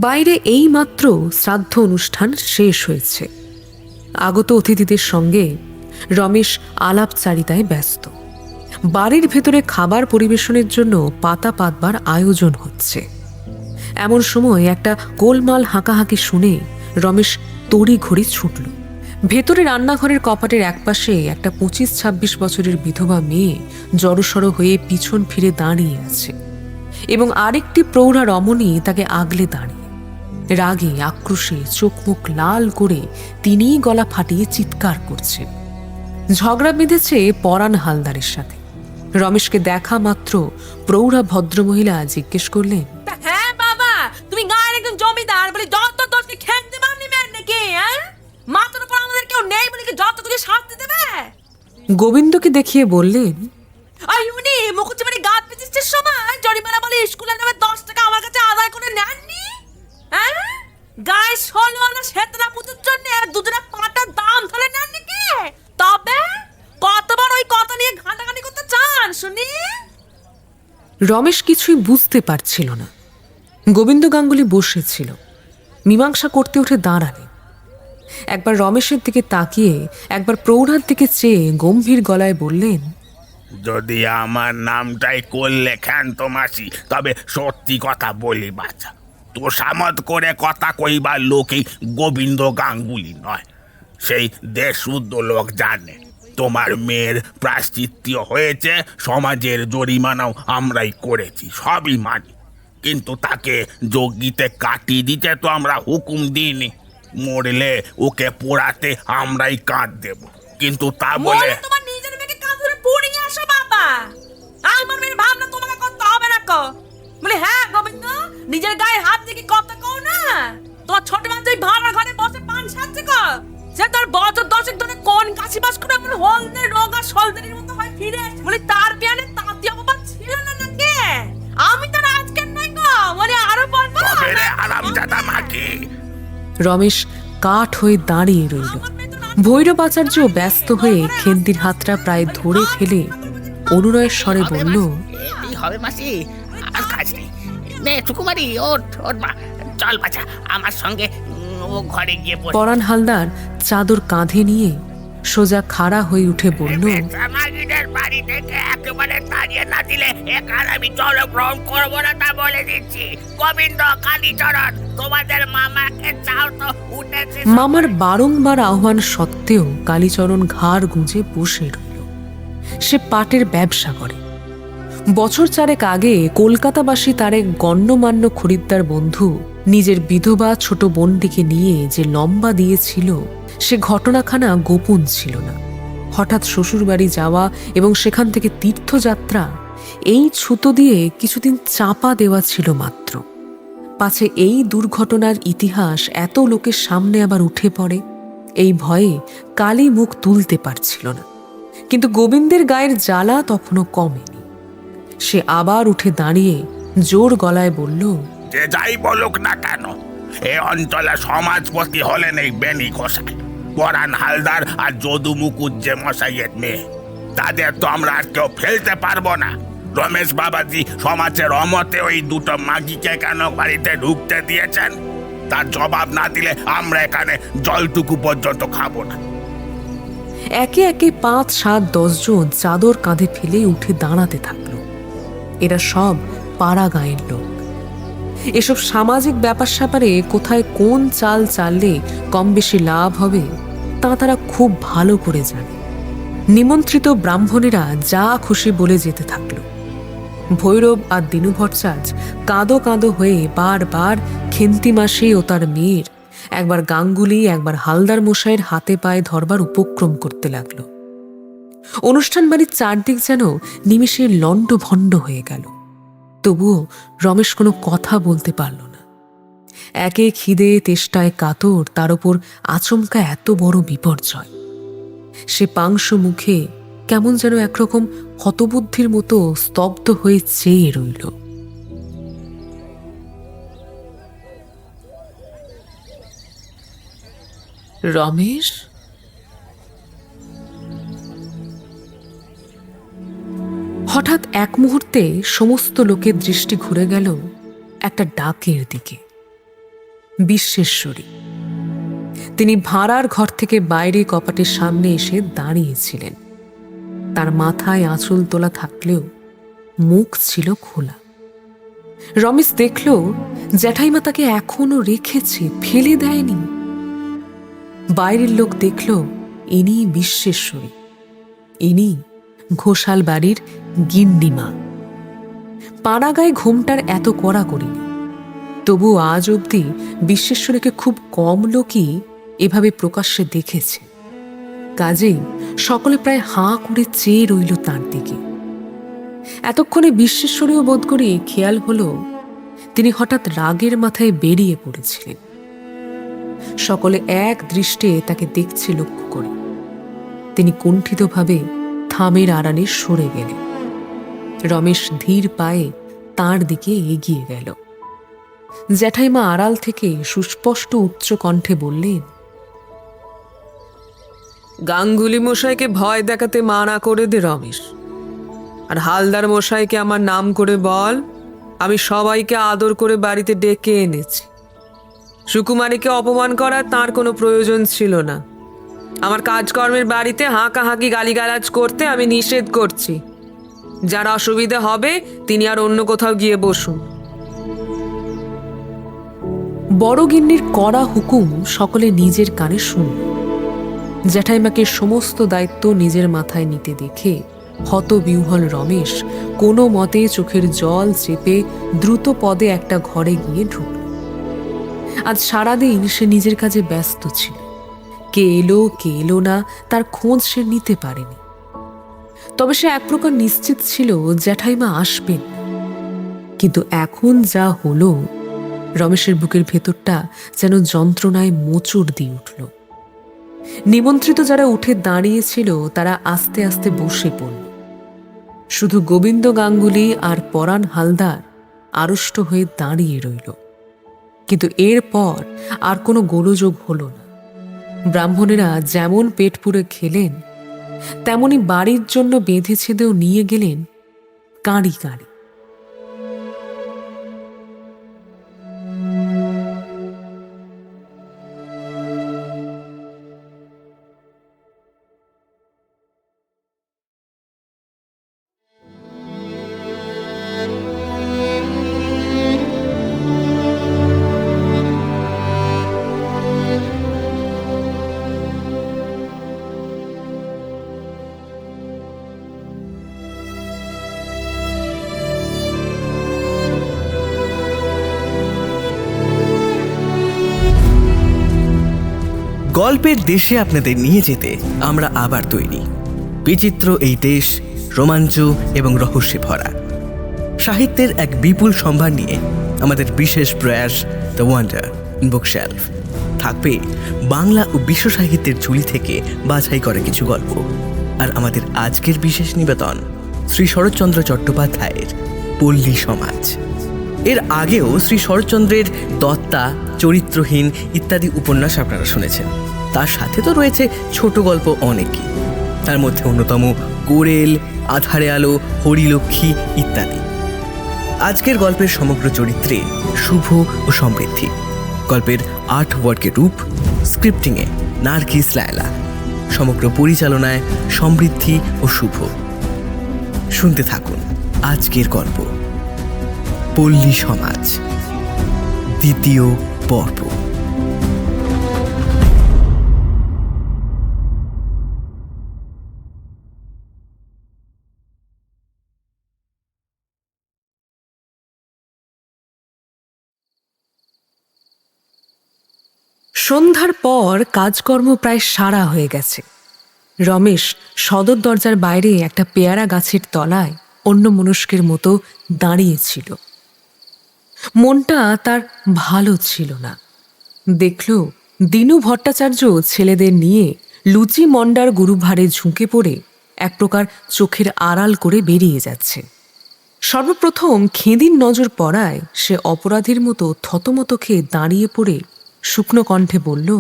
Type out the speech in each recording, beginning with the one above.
বাইরে এইমাত্র শ্রাদ্ধ অনুষ্ঠান শেষ হয়েছে। আগত অতিথিদের সঙ্গে রমেশ আলাপচারিতায় ব্যস্ত। বাড়ির ভেতরে খাবার পরিবেশনের জন্য পাতা পাতবার আয়োজন হচ্ছে। এমন সময় একটা গোলমাল হাঁকাহাঁকি শুনে রমেশ তড়িঘড়ি ছুটল। ভেতরে রান্নাঘরের কপাটের একপাশে একটা 25-26 বছরের বিধবা মেয়ে জড়সড় হয়ে পিছন ফিরে দাঁড়িয়ে আছে এবং আরেকটি প্রৌঢ়া রমণী তাকে আগলে দাঁড়িয়ে। রাগে আক্রোশে চোখ মুখ লাল করে তিনিই গলা ফাটিয়ে চিৎকার করছেন। ঝগড়া বেঁধেছে পরাণ হালদারের সাথে। রমেশকে দেখা মাত্র প্রৌঢ়া ভদ্রমহিলা জিজ্ঞেস করলেন, হ্যাঁ বাবা, তুমি গায়ের একজন জমিদার বলে যত দোষকে খেতে পারনি মেন নাকি? মাথার উপর আমাদের কেউ নেই বলে কি যত কিছু শাস্তি দেবে? গোবিন্দকে দেখিয়ে বললেন, উনি মুখুজ্জেমারি গাছ পিছিয়ে সময় জরিমানা বলে স্কুলের নামে 10 টাকা আমার কাছে আদায় করে নেননি? গায়ে 16 আনা সেতরা পুজোর জন্য দুজনে পাটার দাম ধরে নেননি কি? তবে কতবার ওই কথা নিয়ে ঘাটাঘাটি করতে চান শুনি? রমেশ কিছুই বুঝতে পারছিল না। গোবিন্দ গাঙ্গুলি বসেছিল, মীমাংসা করতে উঠে দাঁড়ালেন। একবার রমেশের দিকে তাকিয়ে একবার প্রৌঢ়ার দিকে চেয়ে গম্ভীর গলায় বললেন, যদি আমার নামটাই করলে ক্ষান্ত মাসি, তবে সত্যি কথা বলি বাচ্চা, তোষামত করে কথা কইবার লোকই গোবিন্দ গাঙ্গুলি নয়। সেই দেশশুদ্ধ লোক জানে তোমার মেয়ের প্রায়শ্চিত্ত হয়েছে, সমাজের জরিমানাও আমরাই করেছি, সবই মানি, কিন্তু তাকে যজ্ঞিতে কাটিয়ে দিতে তো আমরা হুকুম দিইনি। মরলে ওকে পোড়াতে আমরাই কাঁধ দেব, কিন্তু তা বলে তোমার নিজের মেয়েকে কাঁধ ধরে পুড়িয়ে আসো বাবা। আমার মেয়ের ভাবনা তোমাকে করতে হবে না কো? বলে হ্যাঁ গোবিন্দ, নিজের গায়ে হাত দিয়ে কথা কও না। তোমার ছোট বাচ্চা ভাড়া ঘরে বসে পান সাজছে কো, সে তার বছর 10 ধরে কোন কাশি বাস করে এমন হলদে রোগা সলদেরির মতো হয় ফিরে আসে। বলে তার পিয়ানে তাঁতি অপবাদ ছিল না নাকি? আমি তো আজকের নয় গো, মানে আরো বলবো। আরামজাদা মাকে রমেশ কাঠ হয়ে দাঁড়িয়ে রইল। ভৈরব আচার্য ব্যস্ত হয়ে খেন্তির হাতটা প্রায় ধরে ফেলে অনুনয়ের স্বরে বলল, হবে মাসি, আর কাজ নেই। নে সুকুমারী, ওঠ ওঠ মা, চল বাচ্চা আমার সঙ্গে ও ঘরে গিয়ে বস। পরাণ হালদার চাদর কাঁধে নিয়ে সোজা খাড়া হয়ে উঠে বলল, সামাজিদের বাড়ি থেকে একেবারে তাড়িয়ে না দিলে এখানে আমি জলগ্রহণ করবো না, তা বলে দিচ্ছি। গোবিন্দ, কালীচরণ, তোমাদের মামাকে চাও তো উঠেছে। মামার বারংবার আহ্বান সত্ত্বেও কালীচরণ ঘাড় গুঁজে বসে রইল। সে পাটের ব্যবসা করে। বছর 4 আগে কলকাতাবাসী তার এক গণ্যমান্য খরিদ্দার বন্ধু নিজের বিধবা ছোট বোনটিকে নিয়ে যে লম্বা দিয়েছিল, সে ঘটনাখানা গোপন ছিল না। হঠাৎ শ্বশুরবাড়ি যাওয়া এবং সেখান থেকে তীর্থযাত্রা, এই ছুতো দিয়ে কিছুদিন চাপা দেওয়া ছিল মাত্র। পাছে এই দুর্ঘটনার ইতিহাস এত লোকের সামনে আবার উঠে পড়ে, এই ভয়ে কালী মুখ তুলতে পারছিল না। কিন্তু গোবিন্দের গায়ের জ্বালা তখনও কমেনি। সে আবার উঠে দাঁড়িয়ে জোর গলায় বলল, যে যাই বলুক না কেন, এ অঞ্চলে সমাজপতি হলেন এই বেনি গোসাই, পরাণ হালদার আর যদু মুকুজ্জে মশাইয়ের মেয়ে। তাদের তো আমরা আর কেউ ফেলতে পারবো না। রমেশ বাবাজি সমাজের অমতে ওই দুটো মাগিকে কেন বাড়িতে ঢুকতে দিয়েছেন, তার জবাব না দিলে আমরা এখানে জলটুকু পর্যন্ত খাবো না। একে একে 5, 7, 10 জন চাদর কাঁধে ফেলে উঠে দাঁড়াতে থাকলো। এরা সব পাড়া গাঁয়ের লোক। এসব সামাজিক ব্যাপার স্যাপারে কোথায় কোন চাল চাললে কম বেশি লাভ হবে তা তারা খুব ভালো করে জানে। নিমন্ত্রিত ব্রাহ্মণেরা যা খুশি বলে যেতে থাকলো। ভৈরব আর দিনু ভট্টাচার্য কাঁদো কাঁদো হয়ে বারবার খেন্তি মাসি ও তার মেয়ের, একবার গাঙ্গুলি একবার হালদার মশাইয়ের হাতে পায়ে ধরবার উপক্রম করতে লাগলো। অনুষ্ঠান বাড়ির চারদিক যেন নিমেষে লণ্ডভণ্ড হয়ে গেল। তবুও রমেশ কোনো কথা বলতে পারল না। একে খিদে তেষ্টায় কাতর, তার ওপর আচমকা এত বড় বিপর্যয়। সে পাংশু মুখে কেমন যেন একরকম হতবুদ্ধির মতো স্তব্ধ হয়ে চেয়ে রইল। রমেশ, হঠাৎ এক মুহূর্তে সমস্ত লোকের দৃষ্টি ঘুরে গেল একটা ডাকের দিকে। বিশ্বেশ্বরী। তিনি ভাড়ার ঘর থেকে বাইরে কপাটের সামনে এসে দাঁড়িয়েছিলেন। তার মাথায় আঁচল তোলা থাকলেও মুখ ছিল খোলা। রমেশ দেখল জ্যাঠাইমা তাকে এখনো রেখেছে, ফেলে দেয়নি। বাইরের লোক দেখল ইনি বিশ্বেশ্বরী, ইনি ঘোষাল বাড়ির গিন্নিমা। পাড়াগায় ঘোমটার এত কড়া করিনি, তবু আজ অবধি বিশ্বেশ্বরীকে খুব কম লোকই এভাবে প্রকাশ্যে দেখেছে। কাজেই সকলে প্রায় হাঁ করে চেয়ে রইল তার দিকে। এতক্ষণে বিশ্বেশ্বরীও বোধ করি খেয়াল হলো তিনি হঠাৎ রাগের মাথায় বেরিয়ে পড়েছিলেন। সকলে এক দৃষ্টে তাকে দেখছে লক্ষ্য করে। তিনি কুণ্ঠিতভাবে থামের আড়ালে সরে গেলেন। রমেশ ধীর পায়ে তার দিকে এগিয়ে গেল। জ্যাঠাইমা আড়াল থেকে সুস্পষ্ট উচ্চ কণ্ঠে বললেন, গাঙ্গুলি মশাইকে ভয় দেখাতে মানা করে দে রমেশ, আর হালদার মশাইকে আমার নাম করে বল আমি সবাইকে আদর করে বাড়িতে ডেকে এনেছি। সুকুমারীকে অপমান করার তার কোনো প্রয়োজন ছিল না। আমার কাজকর্মের বাড়িতে হাঁকাহাঁকি গালিগালাজ করতে আমি নিষেধ করছি। যার অসুবিধা হবে তিনি আর অন্য কোথাও গিয়ে বসুন। বড় গিন্নির কড়া হুকুম সকলে নিজের কানে শুনল। জ্যাঠাইমাকে সমস্ত দায়িত্ব নিজের মাথায় নিতে দেখে হতবিহ্বল রমেশ কোনো মতে চোখের জল চেপে দ্রুত পদে একটা ঘরে গিয়ে ঢুকল। আজ সারাদিন সে নিজের কাজে ব্যস্ত ছিল। কে এলো না তার খোঁজ সে নিতে পারেনি। তবে সে এক প্রকার নিশ্চিত ছিল জ্যাঠাইমা আসবেন। কিন্তু এখন যা হলো, রমেশের বুকের ভেতরটা যেন যন্ত্রণায় মোচড় দিয়ে উঠল। নিমন্ত্রিত যারা উঠে দাঁড়িয়েছিল তারা আস্তে আস্তে বসে পড়ল। শুধু গোবিন্দ গাঙ্গুলি আর পরাণ হালদার আড়ষ্ট হয়ে দাঁড়িয়ে রইল। কিন্তু এরপর আর কোনো গোলযোগ হলো না। ব্রাহ্মণেরা যেমন পেট পুরে খেলেন, তেমনি বাড়ির জন্য বেঁধে ছেদেও নিয়ে গেলেন কাঁড়ি কাঁড়ি। গল্পের দেশে আপনাদের নিয়ে যেতে আমরা আবার তৈরি। বিচিত্র এই দেশ রোমাঞ্চ এবং রহস্যে ভরা। সাহিত্যের এক বিপুল সম্ভার নিয়ে আমাদের বিশেষ প্রয়াস দ্য ওয়ান্ডার বুকশেলফ। থাকবে বাংলা ও বিশ্ব সাহিত্যের ঝুলি থেকে বাছাই করা কিছু গল্প। আর আমাদের আজকের বিশেষ নিবেদন শ্রী শরৎচন্দ্র চট্টোপাধ্যায়ের পল্লী সমাজ। এর আগেও শ্রী শরৎচন্দ্রের দত্তা, চরিত্রহীন ইত্যাদি উপন্যাস আপনারা শুনেছেন। তার সাথে তো রয়েছে ছোট গল্প অনেকই, তার মধ্যে অন্যতম কোরেল, আধারে আলো, হরিলক্ষ্মী ইত্যাদি। আজকের গল্পের সমগ্র চরিত্রে শুভ ও সমৃদ্ধি। গল্পের আর্ট ওয়ার্কের রূপ, স্ক্রিপ্টিংয়ে নার্গিস লায়লা, সমগ্র পরিচালনায় সমৃদ্ধি ও শুভ। শুনতে থাকুন আজকের গল্প পল্লী সমাজ, দ্বিতীয় পর্ব। সন্ধ্যার পর কাজকর্ম প্রায় সারা হয়ে গেছে। রমেশ সদর দরজার বাইরে একটা পেয়ারা গাছের তলায় অন্যমনস্কের মতো দাঁড়িয়েছিল। মনটা তার ভালো ছিল না। দেখল দিনু ভট্টাচার্য ছেলেদের নিয়ে লুচি মন্ডার গুরুভারে ঝুঁকে পড়ে এক প্রকার চোখের আড়াল করে বেরিয়ে যাচ্ছে। সর্বপ্রথম খেদির নজর পড়ায় সে অপরাধীর মতো থতমত খেয়ে দাঁড়িয়ে পড়ে শুকনো কণ্ঠে বলল,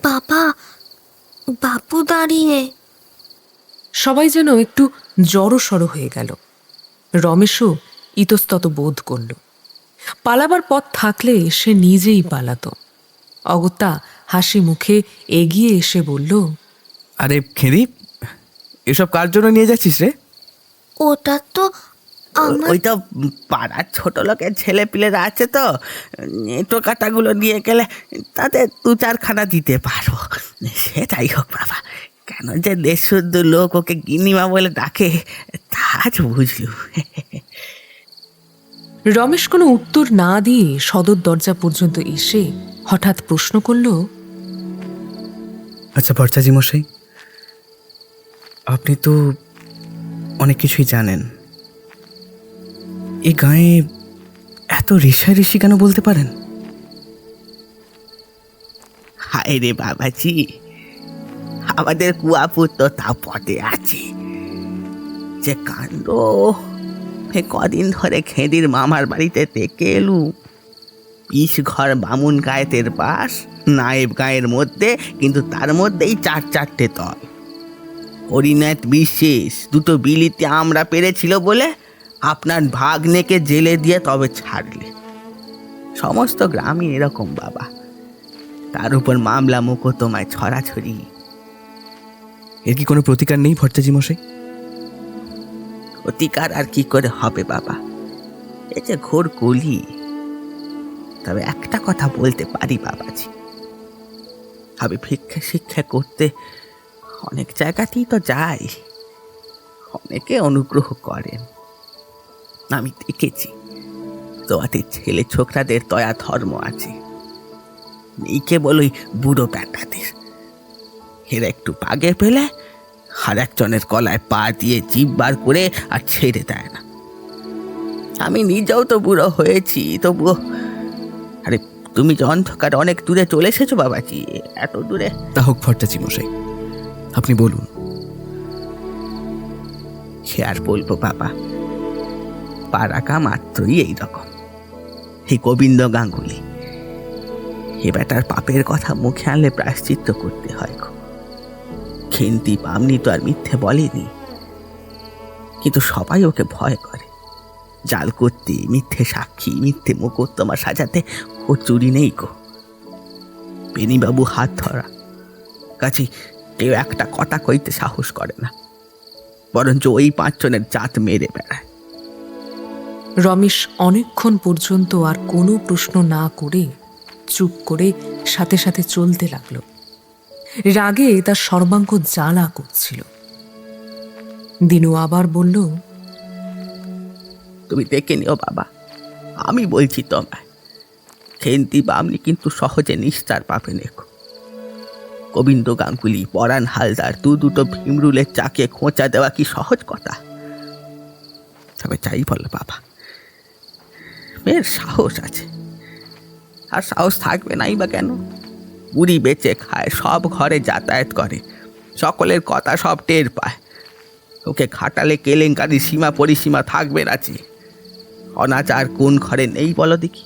বাবা, বাপু দাঁড়িয়ে। সবাই যেন একটু জড়সড় হয়ে গেল। রমেশও ইতস্তত বোধ করল। পালাবার পথ থাকলে সে নিজেই পালাতো। অগত্যা হাসি মুখে এগিয়ে এসে বলল, আরে খেদি, এসব কার জন্য নিয়ে যাচ্ছিস রে? ওটা তো আমার। ওই তো পাড়ার ছোট লোকের ছেলে পিলেরা আছে তো, এঁটো কাটাগুলো নিয়ে গেলে তাদের 2-4খানা দিতে পারবো। সেটাই হোক বাবা, কেন যে দেশ শুদ্ধ লোক ওকে গিন্নিমা বলে ডাকে তা আজ বুঝলু। রমেশ কোনো উত্তর না দিয়ে সদর দরজা পর্যন্ত এসে হঠাৎ প্রশ্ন করল, আচ্ছা ভট্টাচার্য মশাই, আপনি তো অনেক কিছুই জানেন। এই গায়ে এত ঋষি কেন বলতে পারেন? হায় রে বাবাজি, আমাদের কুয়াপুত্র তা পথে আছে। যে কাণ্ড, কদিন ধরে খেদির মামার বাড়িতে থেকে এলু। 20 ঘর বামুন গায়েতের পাশ, নায়েব গায়ের মধ্যে, কিন্তু তার মধ্যেই 4-4টে তল। হরিনাথ বিশেষ 2টো বিলিতে আমরা পেরেছিল বলে আপনার ভাগ্নেকে জেলে দিয়ে তবে ছাড়লে। সমস্ত গ্রামই এরকম বাবা, তার উপর মামলা মোকদ্দমায় ছড়াছড়ি। এর কি কোনো প্রতিকার নেই ভট্টাচার্য মশাই? প্রতিকার আর কি করে হবে বাবা, এ যে ঘোর কলি। তবে একটা কথা বলতে পারি বাবাজি, আমি ভিক্ষা শিক্ষা করতে অনেক জায়গাতেই তো যাই, অনেকে অনুগ্রহ করেন। আমি দেখেছি তোমাদের ছেলে ছোকরাদের দয়া ধর্ম আছে, নেই কেবল ওই বুড়ো ব্যাটাদের। এরা একটু পাগে পেলে আর একজনের গলায় পা দিয়ে জিভ বার করে আর ছেড়ে দেয় না। আমি নিজেও তো বুড়ো হয়েছি, তবুও। আরে তুমি যে অন্ধকার অনেক দূরে চলে এসেছো বাবাজি, এত দূরে। তা হোক ভট্টাচার্য মশাই, আপনি বলুন। সে আর বলবো বাবা, পাড়াকা মাত্রই এইরকম। এই গোবিন্দ গাঙ্গুলি, এ বেটার পাপের কথা মুখে আনলে প্রায়শ্চিত্ত করতে হয় গো। খেন্তি পামনি তো আর মিথ্যে বলেনি, কিন্তু সবাই ওকে ভয় করে। জাল করতে, মিথ্যে সাক্ষী, মিথ্যে মোকদ্দমা সাজাতে ও চুরি নেই গো। বেনিবাবু হাত ধরা, কাছে কেউ একটা কথা কইতে সাহস করে না, বরঞ্চ ওই 5 জনের জাত মেরে বেড়ায়। রমেশ অনেকক্ষণ পর্যন্ত আর কোনো প্রশ্ন না করে চুপ করে সাথে সাথে চলতে লাগলো। রাগে তার সর্বাঙ্গ জ্বালা করছিল। দিনু আবার বলল, তুমি দেখে নিও বাবা, আমি বলছি তোমায়, খেন্তি বামনি কিন্তু সহজে নিস্তার পাবে নেকো। গোবিন্দ গাঙ্গুলি, পরাণ হালদার 2-2টো ভীমরুলের চাকে খোঁচা দেওয়া কি সহজ কথা? তবে চাই বল বাবা, মেয়ের সাহস আছে। আর সাহস থাকবে নাই বা কেন? বুড়ি বেচে খায়, সব ঘরে যাতায়াত করে, সকলের কথা সব টের পায়। ওকে খাটালে কেলেঙ্কারি সীমা পরিসীমা থাকবে নাচি। অনাচার কোন ঘরে নেই বলো দেখি?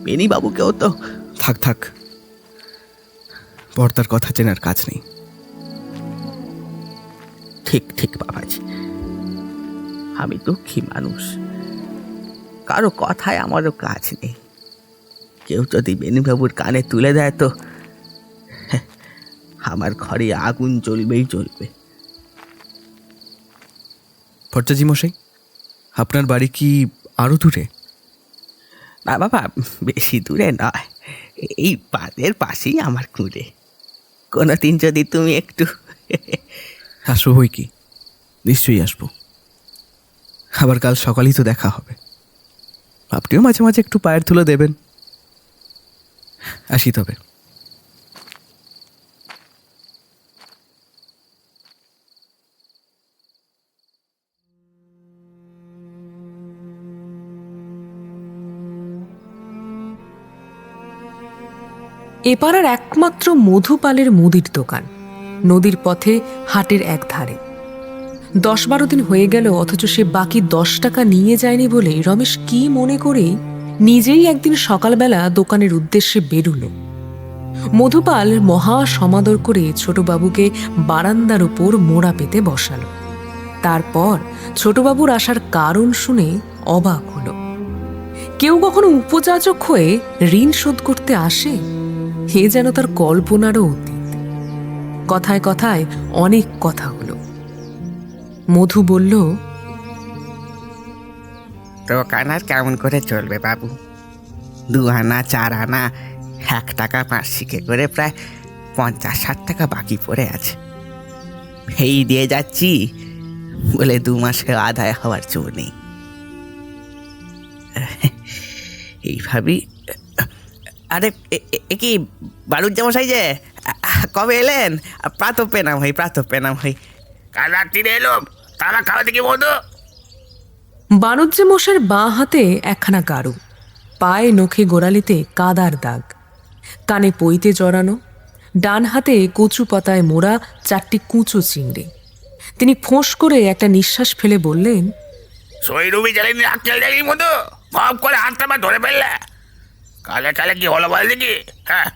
বেনিবাবুকেও তো। থাক থাক, পর্দার কথা চেনার কাজ নেই। ঠিক ঠিক বাবাজি, আমি দুঃখী মানুষ, কারো কথায় আমারও কাজ নেই। কেউ যদি বেনিবাবুর কানে তুলে দেয় তো আমার ঘরে আগুন জ্বলবেই জ্বলবে। ভট্টাচার্য মশাই, আপনার বাড়ি কি আরো দূরে? না বাবা, বেশি দূরে নয়, এই পাদের পাশেই আমার কুঁড়ে। কোনোদিন যদি তুমি একটু। আসবো বই কি, নিশ্চয়ই আসবো। আবার কাল সকালেই তো দেখা হবে। আপনিও মাঝে মাঝে একটু পায়ের ধুলো দেবেন। আসি তবে। এপাড়ার একমাত্র মধুপালের মুদির দোকান নদীর পথে হাটের এক ধারে। 10-12 দিন হয়ে গেল, অথচ সে বাকি 10 টাকা নিয়ে যায়নি বলে রমেশ কি মনে করে নিজেই একদিন সকালবেলা দোকানের উদ্দেশ্যে বেরুল। মধুপাল মহা সমাদর করে ছোটবাবুকে বারান্দার উপর মোড়া পেতে বসালো। তারপর ছোটবাবুর আসার কারণ শুনে অবাক হলো। কেউ কখনো উপযাচক হয়ে ঋণ শোধ করতে আসে? হে যেন তার কল্পনারও অতীত। কথায় কথায় অনেক কথা হলো। মধু বলল, দোকান আর কেমন করে চলবে বাবু? 2 আনা 4 আনা 1 টাকা মাসিকে করে প্রায় 50-60 টাকা বাকি পড়ে আছে। এই দিয়ে যাচ্ছি বলে 2 মাসে আদায় হওয়ার জো নেই। এইভাবেই। আরে এ কি বাড়ুজ্জামশাই যে কবে এলেন? প্রাতঃ পেনাম হই, প্রাতঃ পেনাম হই। কাল রাত্রিরে এলো, তারা খাওয়াতে কি মধু? বাণুজ্য মশার বাঁ হাতে একখানা গাড়ু, পায়ে নখে গোড়ালিতে কাদার দাগ, কানে পইতে জড়ানো, ডান হাতে কচু পাতায় মোড়া 4টি কুঁচো চিংড়ি। তিনি ফোঁস করে একটা নিঃশ্বাস ফেলে বললেন, সৈরুবি জ্বালিনি আক্কেল দেখলি মধু, কম করে হাতটা বা ধরে ফেললে। কালে কালে কি হলো বল দেখি। হ্যাঁ,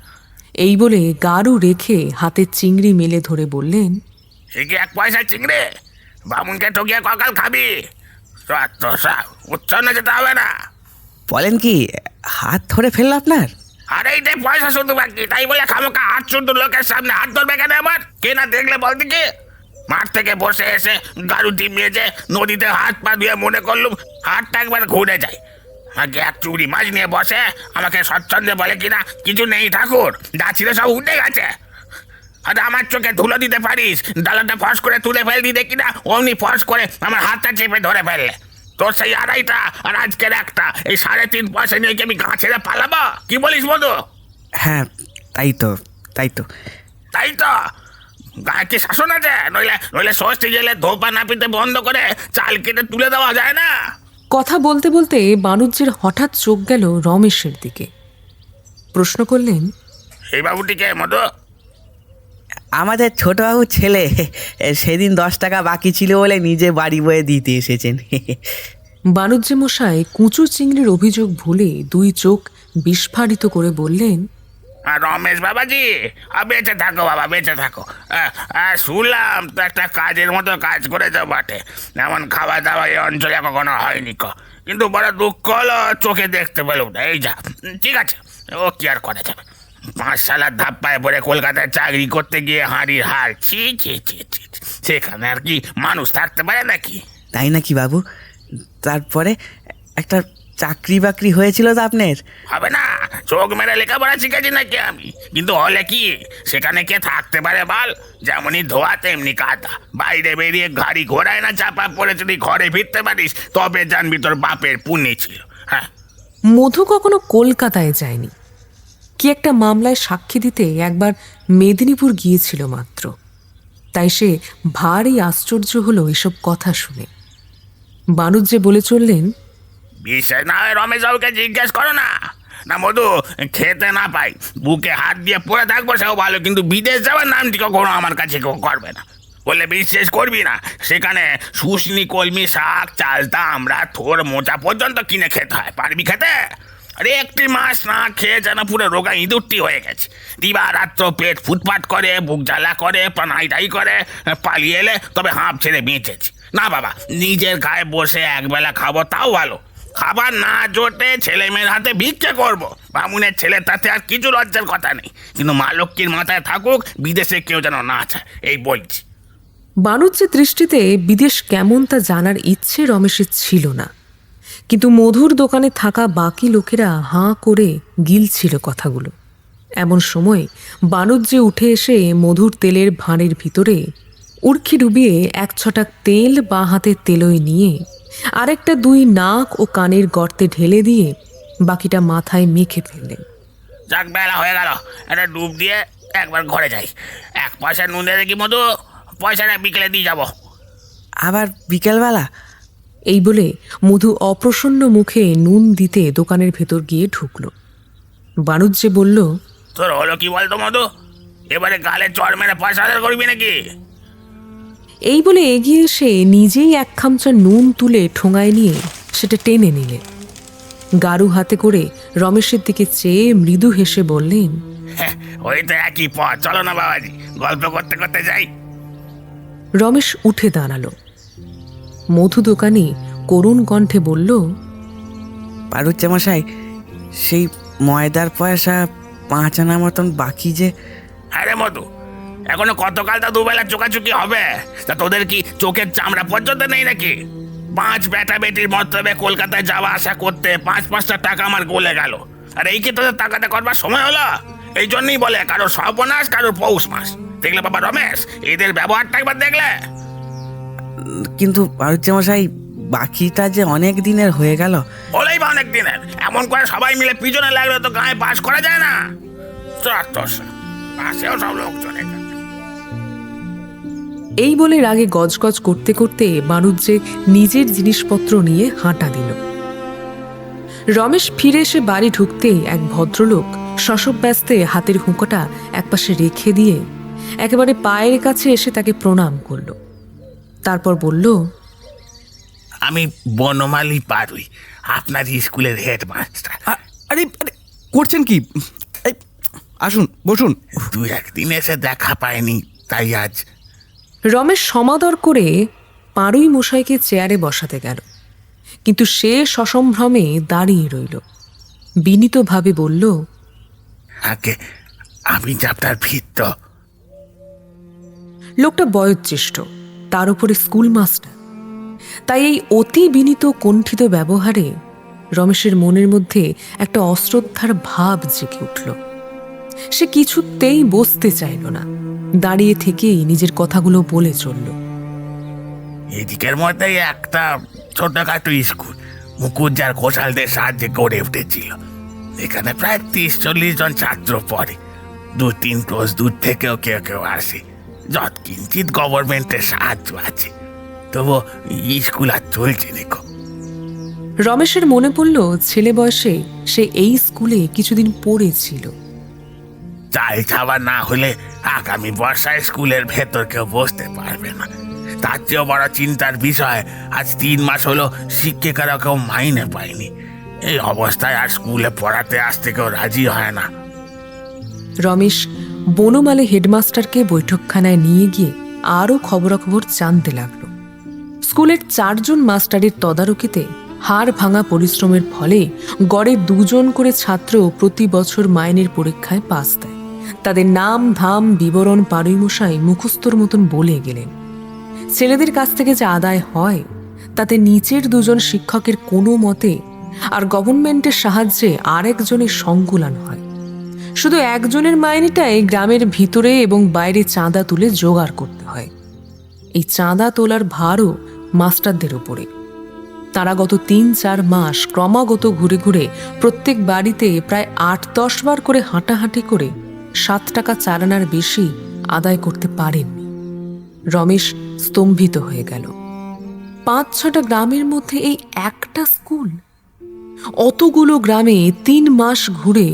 এই বলে গাড়ু রেখে হাতের চিংড়ি মেলে ধরে বললেন, সে কি 1 পয়সার চিংড়ি? বামুনকে ঠকিয়ে ককাল খাবি? উচ্ছন্ন যেতে হবে না। বলেন কি, হাত ধরে ফেললো আপনার? আর এইটাই পয়সা শুধু বাকি, তাই বলে খামোকা হাত শুধু লোকের সামনে হাত ধরবে কেন আমার? কে না দেখলে বল দেখি। মাঠ থেকে বসে এসে গাড়ু ডিমিয়ে যে নদীতে হাত পা দিয়ে মনে করলুম হাতটা একবার ঘুরে যায়। আগে 1 চুড়ি মাছ নিয়ে বসে আমাকে স্বচ্ছন্দে বলে কিনা কিছু নেই ঠাকুর, যা ছিল সব উঠে গেছে। আর আমার চোখে ধুলো দিতে পারিস, ডালাটা ফস করে তুলে ফেলবি দেখি না, অমনি ফস করে আমার হাতটা চেপে ধরে ফেললে। তোর সেই 2.5টা আর আজকের 1টা, এই 3.5 পয়সা নিয়ে কি আমি গা ছেড়ে পালাবো? কি বলিস বন্ধু? হ্যাঁ, তাই তো, তাই তো। তাই তো, গায়ে কি শাসন আছে? নইলে নইলে ষষ্ঠী গেলে ধোপা নাপিতে বন্ধ করে চাল কেটে তুলে দেওয়া যায় না? কথা বলতে বলতে বাণুজ্যের হঠাৎ চোখ গেল রমেশের দিকে। প্রশ্ন করলেন, এই বাবুটিকে মতো? আমাদের ছোটবাবুর ছেলে। সেদিন 10 টাকা বাকি ছিল বলে নিজে বাড়ি বয়ে দিতে এসেছেন। বাণুজ্য মশাই কুঁচো চিংড়ির অভিযোগ ভুলে 2 চোখ বিস্ফারিত করে বললেন, আর রমেশ বাবাজি, বেঁচে থাকো বাবা, বেঁচে থাকো। শুনলাম তো একটা কাজের মতো কাজ করে যাও বটে, এমন খাওয়া দাওয়া এই অঞ্চলে কখনো হয়নি কিন্তু বড় দুঃখ হলো চোখে দেখতে পেলাম না। এই যা, ঠিক আছে, ও কি আর করা যাবে। 5 সালার ধাপ্পায় পরে কলকাতায় চাকরি করতে গিয়ে হাঁড়ির হাল, ছি ছি ছি ছি, সেখানে আর কি মানুষ থাকতে পারে নাকি? তাই নাকি বাবু? তারপরে একটা চাকরি বাকরি হয়েছিল তো আপনার? হবে না, চোখ মেরে লেখাপড়া শিখেছি নাকি আমি? কিন্তু হলে কি সেখানে কে থাকতে পারে বল? যেমনই ধোয়া তেমনি কাদা, বাইরে বেরিয়ে গাড়ি ঘোড়ায় না চাপা পড়ে যদি ঘরে ফিরতে পারিস তবে জানবি তোর বাপের পুণ্য ছিল। হ্যাঁ, মধু কখনো কলকাতায় যায়নি। কি একটা মামলায় সাক্ষী দিতে একবার মেদিনীপুর গিয়েছিল মাত্র। তাই সে ভারী আশ্চর্য হলো এসব কথা শুনে। বাণুজ্য বলে চললেন, বিশ্বাস না হয় রমেশ বাবুকে জিজ্ঞেস করো না। না মধু, খেতে না পাই, বুকে হাত দিয়ে পড়ে থাকবো সেও ভালো, কিন্তু বিদেশ যাওয়ার নামটি কখনো আমার কাছে কেউ করবে না। বললে বিশ্বাস করবি না, সেখানে শুশনি কলমি শাক চালতা আমরা থোর মোচা পর্যন্ত কিনে খেতে হয়। পারবি খেতে? আরে 1 মাস না খেয়ে যেন পুরো রোগা ইঁদুরটি হয়ে গেছে। দিবারাত্র পেট ফুটফাট করে, বুক জ্বালা করে, প্রাণাইটাই করে। পালিয়ে এলে তবে হাঁপ ছেড়ে বেঁচেছি। না বাবা, নিজের গায়ে বসে একবেলা খাবো তাও ভালো, খাবার না জোটে ছেলে মেয়ের হাতে ভিক্ষে করবো। বামুনের ছেলের তাতে আর কিছু লজ্জার কথা নেই, কিন্তু মা লক্ষ্মীর মাথায় থাকুক, বিদেশে কেউ যেন না চায়, এই বলছি। বাণুজ্যের দৃষ্টিতে বিদেশ কেমন তা জানার ইচ্ছে রমেশের ছিল না, কিন্তু মধুর দোকানে থাকা বাকি লোকেরা হাঁ করে গিলছিল কথাগুলো। এমন সময় বাণুজ্য উঠে এসে মধুর তেলের ভাঁড়ের ভিতরে উড়কি ডুবিয়ে 1 ছটাক তেল বাঁ হাতে তেলোয় নিয়ে আরেকটা 2 নাক ও কানের গর্তে ঢেলে দিয়ে বাকিটা মাথায় মেখে ফেললেন। যাক, বেলা হয়ে গেল, একটা ডুব দিয়ে একবার ঘরে যাই। 1 পয়সা নুন দিয়ে দেখি মধু, পয়সাটা বিকেলে দিয়ে যাবো। আবার বিকেলবেলা? এই বলে মধু অপ্রসন্ন মুখে নুন দিতে দোকানের ভেতর গিয়ে ঢুকল। বাণুজ্য বলল, তোর হলো কি বলতো মধু, এবারে গালে চড় মেরে পয়সা আদায় করবি নাকি? এই বলে এগিয়ে এসে নিজেই 1 খামচা নুন তুলে ঠোঙায় নিয়ে সেটা টেনে নিলেন। গাড়ু হাতে করে রমেশের দিকে চেয়ে মৃদু হেসে বললেন, ওই তো একই পথ, চলো না বাবাজি, গল্প করতে করতে যাই। রমেশ উঠে দাঁড়ালো। মধু দোকানি করুণ কণ্ঠে বলল, পারুচ্ছে মশাই, সেই ময়দার পয়সা 5 আনা মতন বাকি যে। আরে মধু, এখনো কতকাল তা দুবেলা চোখাচুকি হবে? তা তোদের কি চোখের চামড়া পর্যন্ত নেই নাকি? 5 বেটা বেটির মতলবে কলকাতায় যাওয়া আসা করতে 5-5টা টাকা আমার গলে গেল, আর এই কি তোদের টাকাটা করবার সময় হলো? এই জন্যই বলে কারো সর্বনাশ কারোর পৌষ মাস। দেখলে বাবা রমেশ, এদের ব্যবহারটা একবার দেখলে? কিন্তু পারুচ্ছে মশাই, বাকিটা যে অনেক দিনের হয়ে গেল। বলেই বা অনেক দিনের, এমন করে সবাই মিলে পিছনে লাগলে তো গায়ে বাস করা যায় না। পাশেও সব লোকজন এখানে। এই বলে রাগে গজগজ করতে করতে বাণুজ্যে নিজের জিনিসপত্র নিয়ে হাঁটা দিল। রমেশ ফিরে এসে বাড়ি ঢুকতেই এক ভদ্রলোক শশব ব্যস্তে হাতের হুঁকোটা একপাশে রেখে দিয়ে একেবারে পায়ের কাছে এসে তাকে প্রণাম করল। তারপর বলল, আমি বনমালী পারুই, আপনার স্কুলের হেডমাস্টার। আরে আরে, করছেন কি? এই, আসুন বসুন। 2-1 দিন এসে দেখা পায়নি, তাই আজ। রমেশ সমাদর করে পাড়ুই মশাইকে চেয়ারে বসাতে গেল, কিন্তু সে সসম্ভ্রমে দাঁড়িয়ে রইল। বিনীতভাবে বলল, আগে আমি যে আপনার ভিত্ত। লোকটা বয়োজ্যেষ্ঠ, তার উপরে স্কুল মাস্টার। তাই এই অতি বিনীত কণ্ঠিত ব্যবহারে রমেশের মনের মধ্যে একটা অশ্রদ্ধার ভাব জেগে উঠল। সে কিছুতেই বসতে চাইল না, দাঁড়িয়ে থেকেই নিজের কথাগুলো বলে চলল। এদিকের মধ্যেই একটা ছোটখাটো স্কুল মুকুজ্জার ঘোষালদের সাহায্যে গড়ে উঠেছিল। এখানে প্রায় 30-40 জন ছাত্র পড়ে। 2-3 ক্রোশ দূর থেকেও কেউ কেউ আসে। যৎকিঞ্চিত গভর্নমেন্টের সাহায্য আছে, তবু স্কুল আর চলছে দেখো। রমেশের মনে পড়ল ছেলে বয়সে সে এই স্কুলে কিছুদিন পড়েছিল। চাল খাবার না হলে আগামী বর্ষায় স্কুলের ভেতর কেউ বসতে পারবে না। তার চেয়েও বড় চিন্তার বিষয়, আজ 3 মাস হলো শিক্ষিকারা কেউ মাইনে পায়নি। এই অবস্থায় আর স্কুলে পড়াতে আসতে কেউ রাজি হয় না। রমেশ বনমালী হেডমাস্টারকে বৈঠকখানায় নিয়ে গিয়ে আরও খবরাখবর জানতে লাগল। স্কুলের 4 জন মাস্টারের তদারকিতে হাড় ভাঙা পরিশ্রমের ফলে গড়ে 2 জন করে ছাত্র প্রতি বছর মাইনের পরীক্ষায় পাস দেয়। তাদের নাম ধাম বিবরণ পাড়ুই মশাই মুখস্থর মতন বলে গেলেন। ছেলেদের কাছ থেকে যে আদায় হয় তাতে নিচের 2 জন শিক্ষকের কোনো মতে আর গভর্নমেন্টের সাহায্যে আরেকজনের সংকুলান হয়। শুধু একজনের মাইনেটাই গ্রামের ভিতরে এবং বাইরে চাঁদা তুলে জোগাড় করতে হয়। এই চাঁদা তোলার ভারও মাস্টারদের উপরে। তারা গত 3-4 মাস ক্রমাগত ঘুরে ঘুরে প্রত্যেক বাড়িতে প্রায় 8-10 বার করে হাঁটাহাঁটি করে 7 টাকা 4 আনার বেশি আদায় করতে পারেননি। রমেশ স্তম্ভিত হয়ে গেল। 5-6টা গ্রামের মধ্যে এই একটা স্কুল, অতগুলো গ্রামে 3 মাস ঘুরে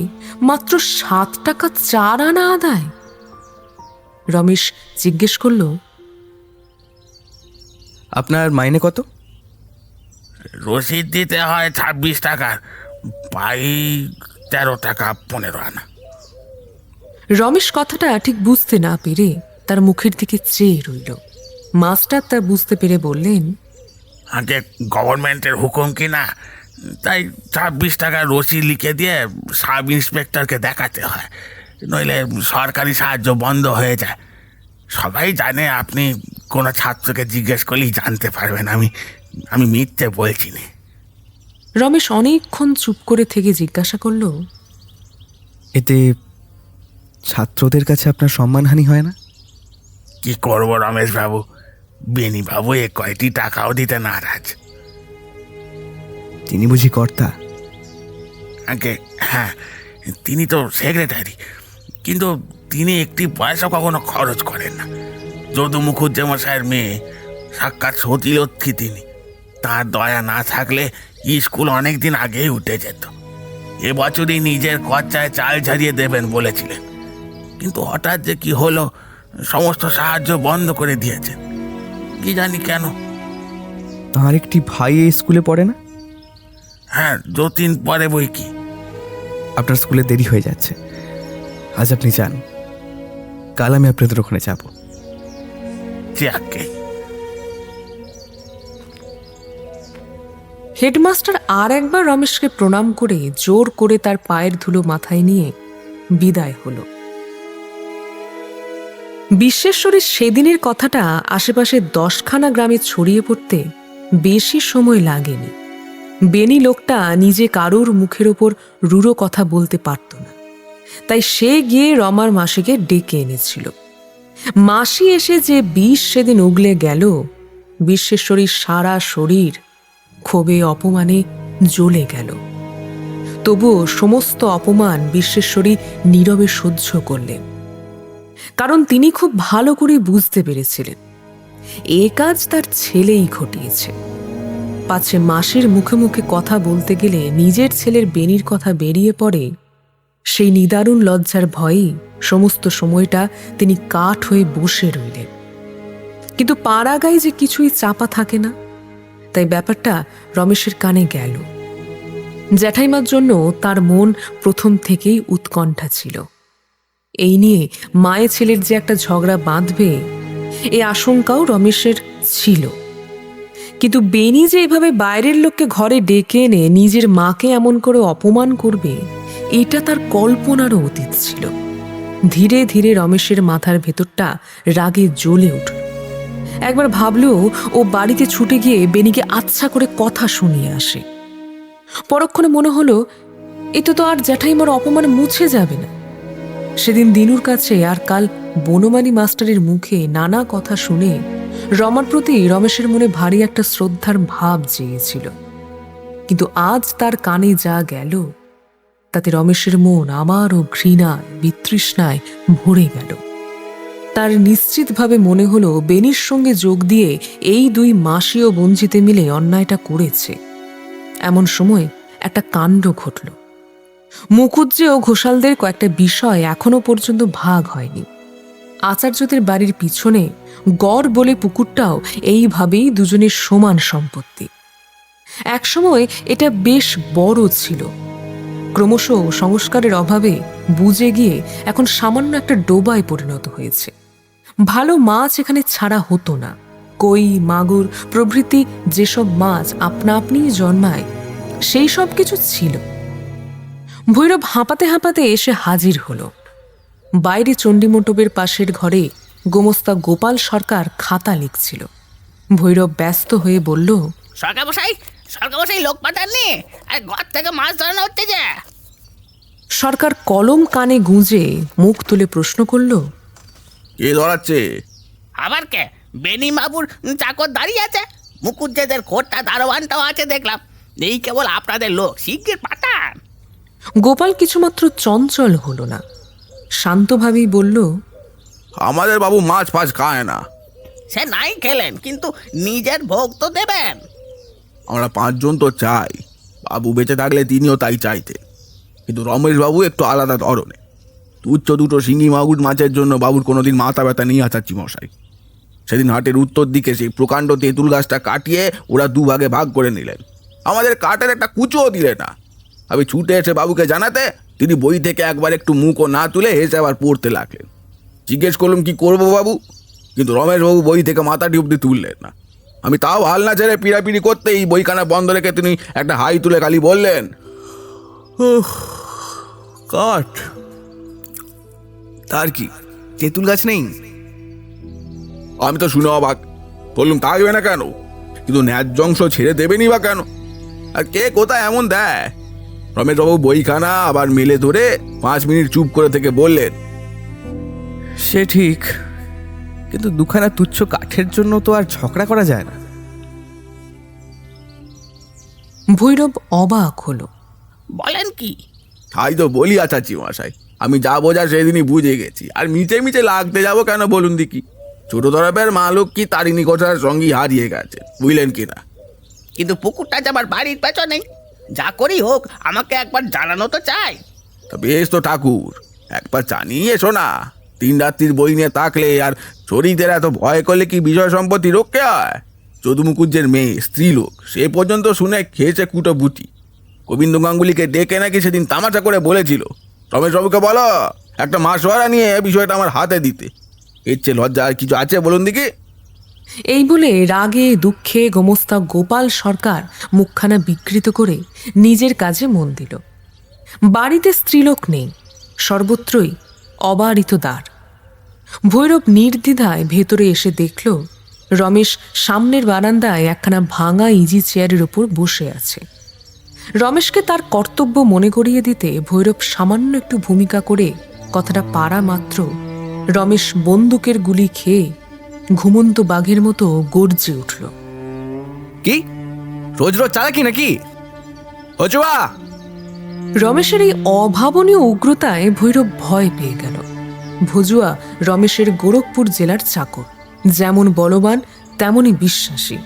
মাত্র 7 টাকা 4 আনা আদায়। রমেশ জিজ্ঞেস করল, আপনার মাইনে কত? রসিদ দিতে হয় 26 টাকার, পাই 13 টাকা 15 আনা। রমেশ কথাটা ঠিক বুঝতে না পেরে তার মুখের দিকে চেয়ে রইল। মাস্টার তা বুঝতে পেরে বললেন, আগে গভর্নমেন্টের হুকুম কিনা, তাই 26 টাকা রসিদ লিখে দিয়ে সাব ইন্সপেক্টরকে দেখাতে হয়, নইলে সরকারি সাহায্য বন্ধ হয়ে যায়। সবাই জানে, আপনি কোনো ছাত্রকে জিজ্ঞেস করলেই জানতে পারবেন আমি মিথ্যে বলছি না। রমেশ অনেকক্ষণ চুপ করে থেকে জিজ্ঞাসা করল, এতে ছাত্রদের কাছে আপনার সম্মানহানি হয় না? কি করবো রমেশ বাবু, বেনি বাবু এ কয়টি টাকাও দিতে নারাজ। তিনি বুঝি কর্তা? আগে হ্যাঁ, তিনি তো সেক্রেটারি, কিন্তু তিনি একটি পয়সা কখনো খরচ করেন না। যদু মুখুজ্জে মশাইয়ের মেয়ে সাক্ষাৎ সতীলক্ষ্মী তিনি। তার দয়া না থাকলে স্কুল অনেক দিন আগেই উঠে যেত। এবছরই নিজের খরচায় চাল ঝারিয়ে দেবেন বলেছিলেন, কিন্তু হঠাৎ যে কি হলো, সমস্ত সাহায্য বন্ধ করে দিয়েছেন। কি জানি কেন। তাঁর একটি ভাই এই স্কুলে পড়ে না? হ্যাঁ, যতীন পরে বই কি। আপনার স্কুলে দেরি হয়ে যাচ্ছে, আজ আপনি যান, কাল আমি আপনাদের ওখানে যাব। যাকে হেডমাস্টার আর একবার রমেশকে প্রণাম করে জোর করে তার পায়ের ধুলো মাথায় নিয়ে বিদায় হলো। বিশ্বেশ্বরীর সেদিনের কথাটা আশেপাশে 10খানা গ্রামে ছড়িয়ে পড়তে বেশি সময় লাগেনি। বেনি লোকটা নিজে কারোর মুখের ওপর রূঢ় কথা বলতে পারত না, তাই সে গিয়ে রমার মাসিকে ডেকে এনেছিল। মাসি এসে যে বিষ সেদিন উগলে গেল, বিশ্বেশ্বরীর সারা শরীর ক্ষোভে অপমানে জ্বলে গেল। তবুও সমস্ত অপমান বিশ্বেশ্বরী নীরবে সহ্য করলেন, কারণ তিনি খুব ভালো করে বুঝতে পেরেছিলেন এ কাজ তার ছেলেই ঘটিয়েছে। পাছে মাসির মুখে মুখে কথা বলতে গেলে নিজের ছেলের বেনির কথা বেরিয়ে পড়ে, সেই নিদারুণ লজ্জার ভয়েই সমস্ত সময়টা তিনি কাঠ হয়ে বসে রইলেন। কিন্তু পাড়া গায়ে যে কিছুই চাপা থাকে না, তাই ব্যাপারটা রমেশের কানে গেল। জ্যাঠাইমার জন্য তার মন প্রথম থেকেই উৎকণ্ঠা ছিল। এই নিয়ে মায়ে ছেলের যে একটা ঝগড়া বাঁধবে, এ আশঙ্কাও রমেশের ছিল। কিন্তু বেনি যে এভাবে বাইরের লোককে ঘরে ডেকে এনে নিজের মাকে এমন করে অপমান করবে, এটা তার কল্পনারও অতীত ছিল। ধীরে ধীরে রমেশের মাথার ভেতরটা রাগে জ্বলে উঠল। একবার ভাবল ও বাড়িতে ছুটে গিয়ে বেনিকে আচ্ছা করে কথা শুনিয়ে আসে। পরক্ষণে মনে হলো এতে তো আর জ্যাঠাইমার অপমান মুছে যাবে না। সেদিন দিনুর কাছে আর কাল বনমালী মাস্টারের মুখে নানা কথা শুনে রমার প্রতি রমেশের মনে ভারী একটা শ্রদ্ধার ভাব জেগেছিল। কিন্তু আজ তার কানে যা গেল, তাতে রমেশের মন আমারও ঘৃণায় বিতৃষ্ণায় ভরে গেল। তার নিশ্চিতভাবে মনে হলো বেনির সঙ্গে যোগ দিয়ে এই 2 মাসি ও বঞ্জিতে মিলে অন্যায়টা করেছে। এমন সময় একটা কাণ্ড ঘটল। মুকুজ্জে ও ঘোষালদের কয়েকটা বিষয় এখনো পর্যন্ত ভাগ হয়নি। আচার্যদের বাড়ির পিছনে গড় বলে পুকুরটাও এইভাবেই দুজনের সমান সম্পত্তি। একসময় এটা বেশ বড় ছিল, ক্রমশ সংস্কারের অভাবে বুজে গিয়ে এখন সামান্য একটা ডোবায় পরিণত হয়েছে। ভালো মাছ এখানে ছাড়া হতো না। কই, মাগুর প্রভৃতি যেসব মাছ আপনা আপনিই জন্মায়, সেই সব কিছু ছিল। ভৈরব হাঁপাতে হাঁপাতে এসে হাজির হলো। বাইরে চণ্ডীমণ্ডপের পাশের ঘরে গোমস্তা গোপাল সরকার খাতা লিখছিল। ভৈরব ব্যস্ত হয়ে বলল, সরকার লোক পাঠাননি, আর ঘর থেকে মাছ ধরানো হচ্ছে যে। সরকার কলম কানে গুঁজে মুখ তুলে প্রশ্ন করল, কে ধরাচ্ছে? আবার কে? বেনি বাবুর চাকর দাঁড়িয়ে আছে, মুকুজ্জেদের খোরটা দারোয়ানটাও আছে দেখলাম। এই কেবল আপনাদের লোক, শিগগির পাঠান। গোপাল কিছুমাত্র চঞ্চল হলো না, শান্তভাবেই বলল, আমাদের বাবু মাছ ফাছ খায় না। সে নাই খেলেন, কিন্তু নিজের ভোগ তো দেবেন। আমরা 5 জন তো চাই, বাবু বেঁচে থাকলে তিনিও তাই চাইতেন। কিন্তু রমেশ বাবু একটু আলাদা ধরনের। তুচ্ছ 2টো শিঙি মাগুর মাছের জন্য বাবুর কোনোদিন মাথা ব্যথা নিয়ে আসাচ্ছি মশাই। সেদিন হাটের উত্তর দিকে সেই প্রকাণ্ড তেঁতুল গাছটা কাটিয়ে ওরা 2 ভাগে ভাগ করে নিলেন। আমাদের কাঠের একটা কুচোও দিলে না। আমি ছুটে এসে বাবুকে জানাতে তিনি বই থেকে একবার একটু মুখও না তুলে হেসে আবার পড়তে লাগলেন। জিজ্ঞেস করলাম কি করবো বাবু, কিন্তু রমেশবাবু বই থেকে মাথাটি অব্দি তুললেন না। আমি তাও হাল না ছেড়ে পিড়াপিড়ি করতে এই বইখানা বন্ধ রেখে তিনি একটা হাই তুলে খালি বললেন, কাঠ তার কি তেঁতুল গাছ নেই? আমি তো শুনে অবাক। বললুম থাকবে না কেন, কিন্তু ন্যায্য অংশ ছেড়ে দেবেনি বা কেন? আর কে কোথায় এমন দেয়? রমেশবাবু বইখানা আবার মেলে ধরে 5 মিনিট চুপ করে থেকে বললেন, সে ঠিক, কিন্তু 2খানা তুচ্ছ কাঠের জন্য তো আর ঝগড়া করা যায় না। ভৈরব অবাক হলো। বলেন কি? তাই তো বলি আচাচ্ছি মশাই, আমি যা বোঝা সেদিনই বুঝে গেছি। আর মিটে মিটে লাগতে যাবো কেন বলুন দেখি? ছোট তরফের মা লক্ষ্মী তারিণী কোঠার সঙ্গী হারিয়ে গেছে, বুঝলেন কিনা? কিন্তু পুকুরটা যে আমার বাড়ির পেছনে, যা করি হোক আমাকে একবার জানানো তো চাই। তা বেশ তো ঠাকুর, একবার জানিয়ে এসো না। 3 রাত্রির বই নিয়ে থাকলে আর চরিতের এত ভয় করলে কি বিষয় সম্পত্তি রক্ষে হয়? যদু মুকুজ্জের মেয়ে স্ত্রীলোক, সে পর্যন্ত শুনে খেয়েছে কুটো বুটি। গোবিন্দ গাঙ্গুলিকে ডেকে নাকি সেদিন তামাশা করে বলেছিল, রমেশবাবুকে বলো একটা মাসোয়ারা নিয়ে বিষয়টা আমার হাতে দিতে। এর চেয়ে লজ্জা আর কিছু আছে বলুন দেখি? এই বলে রাগে দুঃখে গোমস্তা গোপাল সরকার মুখখানা বিকৃত করে নিজের কাজে মন দিল। বাড়িতে স্ত্রীলোক নেই, সর্বত্রই অবারিত দ্বার। ভৈরব নির্দ্বিধায় ভেতরে এসে দেখল রমেশ সামনের বারান্দায় একখানা ভাঙা ইজি চেয়ারের ওপর বসে আছে। রমেশকে তার কর্তব্য মনে করিয়ে দিতে ভৈরব সামান্য একটু ভূমিকা করে কথাটা পারা মাত্র রমেশ বন্দুকের গুলি খেয়ে ঘুমন্ত বাঘের মতো গর্জে উঠল। কি রোজ রোজ চালাকি নাকি? হজুয়া! রমেশের এই অভাবনীয় উগ্রতায় ভৈরব ভয় পেয়ে গেল। ভজুয়া রমেশের গোরখপুর জেলার চাকর, যেমন বলবান তেমনই বিশ্বাসী।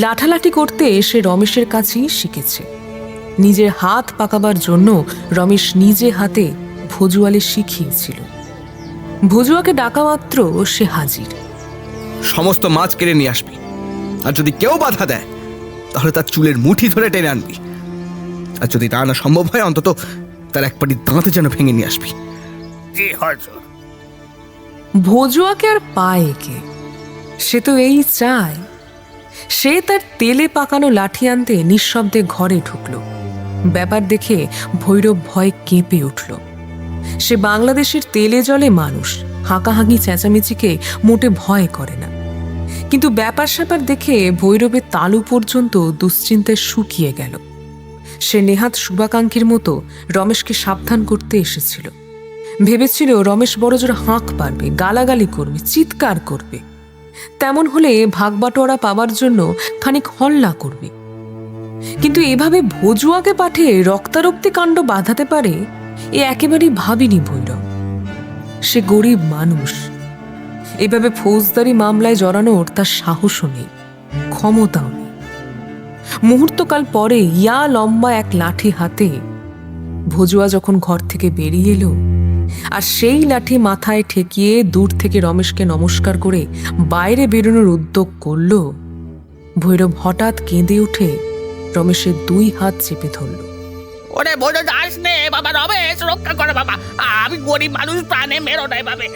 লাঠালাঠি করতে সে রমেশের কাছেই শিখেছে। নিজের হাত পাকাবার জন্য রমেশ নিজে হাতে ভজুয়ালে শিখিয়েছিল। ভজুয়াকে ডাকা মাত্র সে হাজির। সমস্ত মাছ কেড়ে নিয়ে আসবি, আর যদি কেউ বাধা দেয় তাহলে তার চুলের মুঠি ধরে টেনে আনবি, আর যদি তা না সম্ভব হয় অন্তত তার এক পাটি দাঁতে যেন ভেঙে নিয়ে আসবি। জি হুজুর। ভজুয়াকে আর পায় কে? সে তো এই চায়। সে তার তেলে পাকানো লাঠি আনতে নিঃশব্দে ঘরে ঢুকল। ব্যাপার দেখে ভৈরব ভয় কেঁপে উঠল। সে বাংলাদেশের তেলে জলে মানুষ, হাঁকাহাঁকি চেঁচামেচিকে মোটে ভয় করে না। কিন্তু ব্যাপার স্যাপার দেখে ভৈরবের তালু পর্যন্ত দুশ্চিন্তায় শুকিয়ে গেল। সে নেহাত শুভাকাঙ্ক্ষীর মতো রমেশকে সাবধান করতে এসেছিল। ভেবেছিল রমেশ বড়জোর হাঁক পারবে, গালাগালি করবে, চিৎকার করবে। তেমন হলে ভাগবাটোয়ারা পাবার জন্য খানিক হল্লা করবে। কিন্তু এভাবে ভজুয়াকে পাঠিয়ে রক্তারক্তি কাণ্ড বাঁধাতে পারে এ একেবারেই ভাবিনি ভৈরব। সে গরিব মানুষ, এভাবে ফৌজদারি মামলায় জড়ানোর তার সাহসও নেই, ক্ষমতাও নেই। মুহূর্তকাল পরে ইয়া লম্বা এক লাঠি হাতে ভজুয়া যখন ঘর থেকে বেরিয়ে এলো, আর সেই লাঠি মাথায় ঠেকিয়ে দূর থেকে রমেশকে নমস্কার করে বাইরে বেরোনোর উদ্যোগ করল, ভৈরব হঠাৎ কেঁদে উঠে রমেশের দুই হাত চেপে ধরল। ওরে বোঝো যাস নে বাবা, রমেশ রক্ষা করে বাবা, আমি গরিব মানুষ, প্রাণে মেরো নাই বাবে।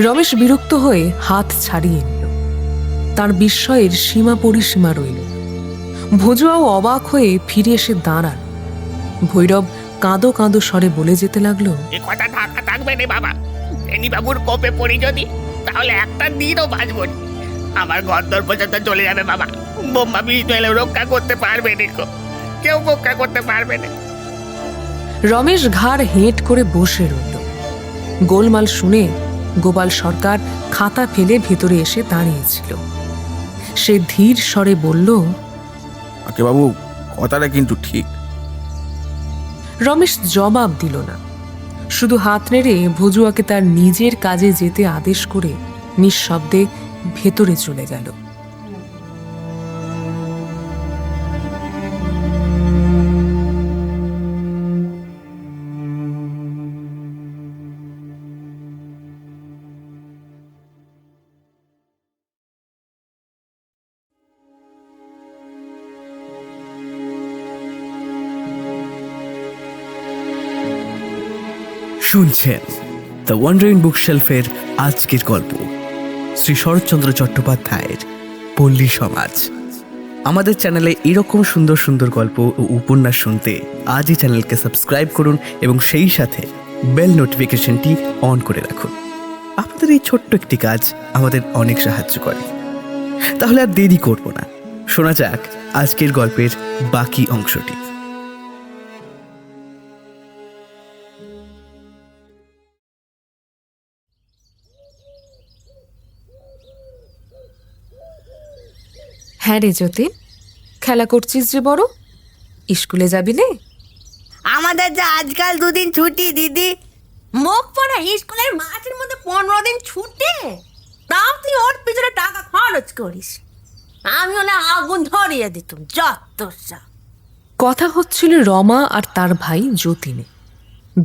রমেশ বিরক্ত হয়ে হাত ছাড়িয়ে নিল। তার বিস্ময়ের সীমা পরিসীমা রইল। ভজুয়াও অবাক হয়ে ফিরে এসে দাঁড়ান। ভৈরব কাঁদো কাঁদো স্বরে বলে যেতে লাগলো, এ কথা ঢাকা থাকবে নে বাবা, এনি বাবুর কোপে পড়ি যদি তাহলে একটা দিনও বাঁচব না। আমার গদ্দর পর্যন্ত চলে যাবে বাবা, বোম্বা বিষ এলে রক্ষা করতে পারবে না, কেউ রক্ষা করতে পারবে না। রমেশ ঘাড় হেঁট করে বসে রইল। গোলমাল শুনে গোপাল সরকার খাতা ফেলে ভেতরে এসে দাঁড়িয়েছিল। সে ধীর স্বরে বলল, আকে বাবু, কথাটা কিন্তু ঠিক। রমেশ জবাব দিল না, শুধু হাত নেড়ে ভজুয়াকে তার নিজের কাজে যেতে আদেশ করে নিঃশব্দে ভেতরে চলে গেল। শুনছেন দ্য ওয়ান্ডারিং বুকশেলফের আজকের গল্প, শ্রী শরৎচন্দ্র চট্টোপাধ্যায়ের পল্লী সমাজ। আমাদের চ্যানেলে এরকম সুন্দর সুন্দর গল্প ও উপন্যাস শুনতে আজই চ্যানেলকে সাবস্ক্রাইব করুন এবং সেই সাথে বেল নোটিফিকেশনটি অন করে রাখুন। আপনাদের এই ছোট্ট একটি কাজ আমাদের অনেক সাহায্য করে। তাহলে আর দেরি করব না, শোনা যাক আজকের গল্পের বাকি অংশটি। হ্যাঁ রে যতীন, খেলা করছিস যে বড়, স্কুলে যাবি নে? আমাদের যে আজকাল দুদিন ছুটি দিদি। মুখ পড়া স্কুলের মাসের মধ্যে 15 দিন ছুটি, তাও তুই ওর পিছনে টাকা খরচ করিস। আমি হলে আগুন ধরিয়ে দিতাম যত সব। কথা হচ্ছিল রমা আর তার ভাই যতীনে।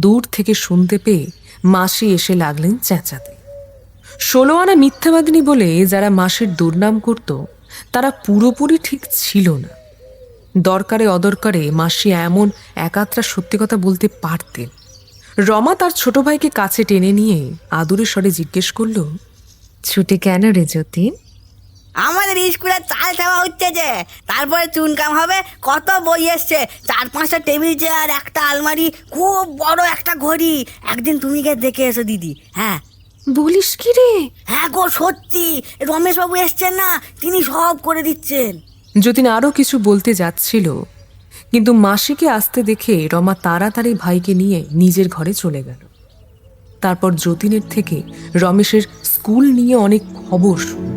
দূর থেকে শুনতে পেয়ে মাসি এসে লাগলেন চেঁচাতে। 16 আনা মিথ্যাবাদিনী বলে যারা মাসির দুর্নাম করত তারা পুরোপুরি ঠিক ছিল না। দরকারে অদরকারে মাসি এমন একাত্রা সত্যি কথা বলতে পারতেন। রমা তার ছোট ভাইকে কাছে টেনে নিয়ে আদুরে স্বরে জিজ্ঞেস করল, ছুটি কেন রে যতীন? আমাদের স্কুলে চাল চাওয়া হচ্ছে যে, তারপরে চুনকাম হবে, কত বই এসছে, 4-5টা টেবিল চেয়ার, একটা আলমারি, খুব বড় একটা ঘড়ি। একদিন তুমি গিয়ে দেখে এসো দিদি। হ্যাঁ বলিস কি রে? হ্যাঁ গো সত্যি, রমেশবাবু এসছেন না, তিনি সব করে দিচ্ছেন। যতীন আরো কিছু বলতে যাচ্ছিল, কিন্তু মাসিকে আসতে দেখে রমা তাড়াতাড়ি ভাইকে নিয়ে নিজের ঘরে চলে গেল। তারপর যতীনের থেকে রমেশের স্কুল নিয়ে অনেক খবর শুনল।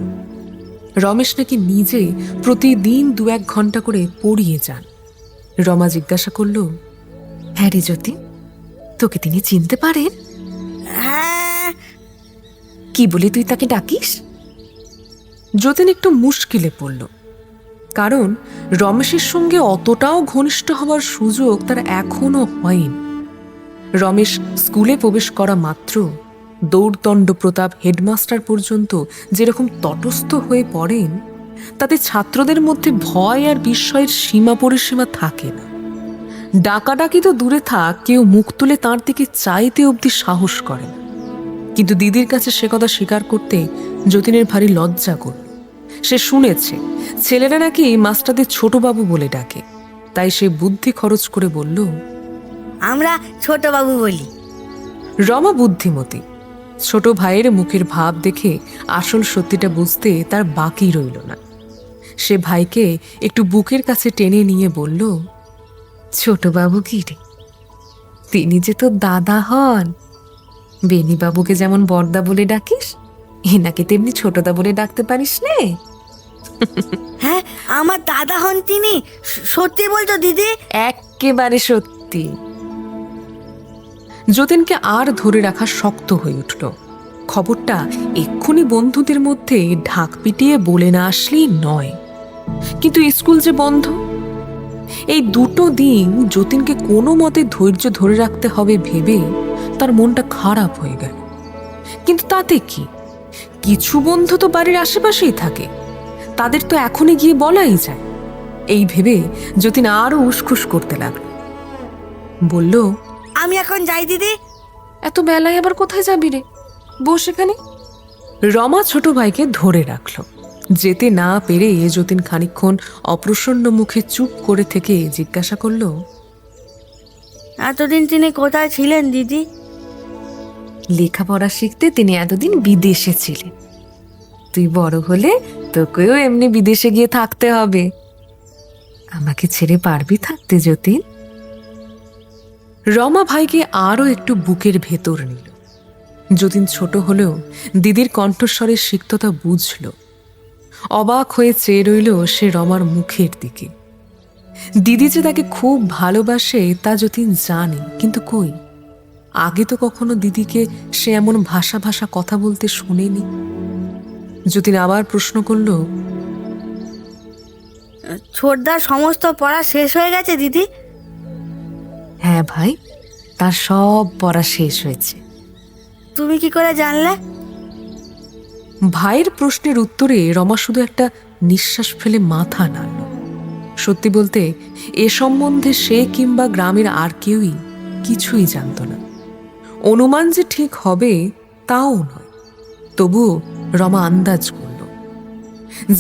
রমেশ নাকি নিজে প্রতিদিন 2-1 ঘন্টা করে পড়িয়ে যান। রমা জিজ্ঞাসা করল, হ্যাঁ রে যতীন, তোকে তিনি চিনতে পারেন? হ্যাঁ। কি বলি তুই তাকে ডাকিস? যতীন একটু মুশকিলে পড়ল, কারণ রমেশের সঙ্গে অতটাও ঘনিষ্ঠ হওয়ার সুযোগ তার এখনো হয়নি। রমেশ স্কুলে প্রবেশ করা মাত্র দৌড়দণ্ড প্রতাপ হেডমাস্টার পর্যন্ত যেরকম তটস্থ হয়ে পড়েন, তাতে ছাত্রদের মধ্যে ভয় আর বিস্ময়ের সীমা পরিসীমা থাকে না। ডাকাডাকি তো দূরে থাক, কেউ মুখ তুলে তাঁর দিকে চাইতে অবধি সাহস করে না। কিন্তু দিদির কাছে সে কথা স্বীকার করতে যতীনের ভারী লজ্জা করল। সে শুনেছে ছেলেরা নাকি মাস্টারদের ছোটবাবু বলে ডাকে, তাই সে বুদ্ধি খরচ করে বলল, আমরা ছোটবাবু বলি। রমা বুদ্ধিমতী, ছোট ভাইয়ের মুখের ভাব দেখে আসল সত্যিটা বুঝতে তার বাকি রইল না। সে ভাইকে একটু বুকের কাছে টেনে নিয়ে বলল, ছোটবাবু কি রে, তিনি যে তোর দাদা হন। বেনিবাবুকে যেমন বড়দা বলে ডাকিস, এনাকে তেমনি ছোটদা বলে ডাকতে পারিস নে। হ্যাঁ আমার দাদা হন তিনি। সত্যি বলছো দিদি? এক্কেবারে সত্যি। যতীনকে আর ধরে রাখা শক্ত হয়ে উঠল। খবরটা এক্ষুনি বন্ধুদের মধ্যে ঢাক পিটিয়ে বলে না আসলেই নয়। কিন্তু স্কুল যে বন্ধ, এই 2 দিন যতীনকে কোনো মতে ধৈর্য ধরে রাখতে হবে ভেবে তার মনটা খারাপ হয়ে গেল। কিন্তু তাতে কি, কিছু বন্ধু তো বাড়ির আশেপাশেই থাকে, তাদের তো এখনই গিয়ে বলাই যায়। এই ভেবে যতীন আরো উসখুস করতে লাগল। বলল, আমি এখন যাই দিদি। এত বেলায় আবার কোথায় যাবি রে? বস এখানে। রমা ছোট ভাইকে ধরে রাখল। যেতে না পেরে যতীন খানিকক্ষণ অপ্রসন্ন মুখে চুপ করে থেকে জিজ্ঞাসা করল, এতদিন তিনি কোথায় ছিলেন দিদি? লেখাপড়া শিখতে তিনি এতদিন বিদেশে ছিলেন। তুই বড় হলে তোকেও এমনি বিদেশে গিয়ে থাকতে হবে। আমাকে ছেড়ে পারবি থাকতে যতীন? রমা ভাইকে আরো একটু বুকের ভেতর নিল। যতীন ছোট হলেও দিদির কণ্ঠস্বরের সিক্ততা বুঝল। অবাক হয়ে চেয়ে রইল সে রমার মুখের দিকে। দিদি যে তাকে খুব ভালোবাসে তা যতীন জানে, কিন্তু কই, আগে তো কখনো দিদিকে সে এমন ভাষা ভাষা কথা বলতে শুনেনি। যতীন আবার প্রশ্ন করল, ছোটদার সমস্ত পড়া শেষ হয়ে গেছে দিদি? হ্যাঁ ভাই, তার সব পড়া শেষ হয়েছে। তুমি কি করে জানলে? ভাইয়ের প্রশ্নের উত্তরে রমা শুধু একটা নিঃশ্বাস ফেলে মাথা নাড়ল। সত্যি বলতে এ সম্বন্ধে সে কিংবা গ্রামের আর কেউই কিছুই জানত না। অনুমান যে ঠিক হবে তাও নয়, তবুও রমা আন্দাজ করল।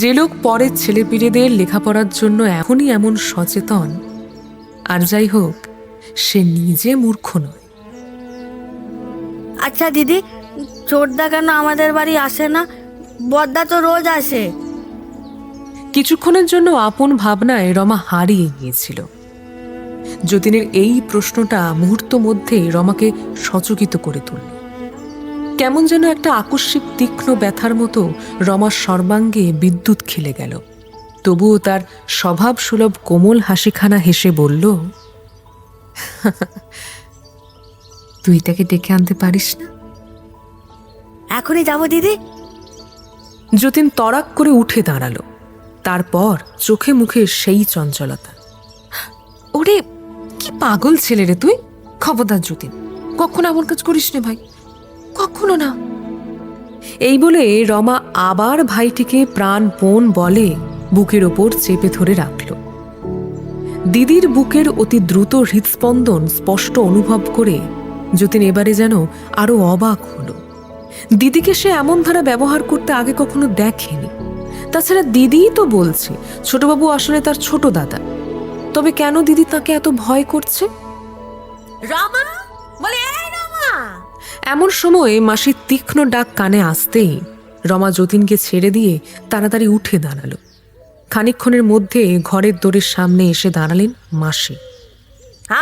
যে লোক পরের ছেলেপিলেদের লেখাপড়ার জন্য এখনই এমন সচেতন, আর যাই হোক, সে নিজে মূর্খ নয়। আচ্ছা দিদি, ছোটদা কেন আমাদের বাড়ি আসে না? বড়দা তো রোজ আসে। কিছুক্ষণের জন্য আপন ভাবনায় রমা হারিয়ে গিয়েছিল। যতীনের এই প্রশ্নটা মুহূর্ত মধ্যে রমাকে সচকিত করে তুলল। কেমন যেন একটা আকস্মিক তীক্ষ্ণ ব্যথার মতো রমার সর্বাঙ্গে বিদ্যুৎ খেলে গেল। তবুও তার স্বভাব সুলভ কোমল হাসিখানা হেসে বলল, তুই তাকে ডেকে আনতে পারিস না? এখনই যাবো দিদি। যতীন তড়াক করে উঠে দাঁড়ালো। তারপর চোখে মুখে সেই চঞ্চলতা। ওরে, কি পাগল ছেলে রে তুই! খবরদার যতীন, কখনো এমন কাজ করিস নে ভাই, কখনো না। এই বলে রমা আবার ভাইটিকে প্রাণপণ বলে বুকের ওপর চেপে ধরে রাখল। দিদির বুকের অতি দ্রুত হৃদস্পন্দন স্পষ্ট অনুভব করে যতীন এবারে যেন আরো অবাক হলো। দিদিকে সে এমন ধারা ব্যবহার করতে আগে কখনো দেখেনি। তাছাড়া দিদিই তো বলছে ছোটবাবু আসলে তার ছোট দাদা। তবে কেন দিদি তাকে এত ভয় করছে? রমা, বলে এই রমা। এমন সময় মাসির তীক্ষ্ণ ডাক কানে আসতেই রমা যতীনকে ছেড়ে দিয়ে তাড়াতাড়ি উঠে দাঁড়ালো। খানিকক্ষণের মধ্যে ঘরের দোরের সামনে এসে দাঁড়ালেন মাসি।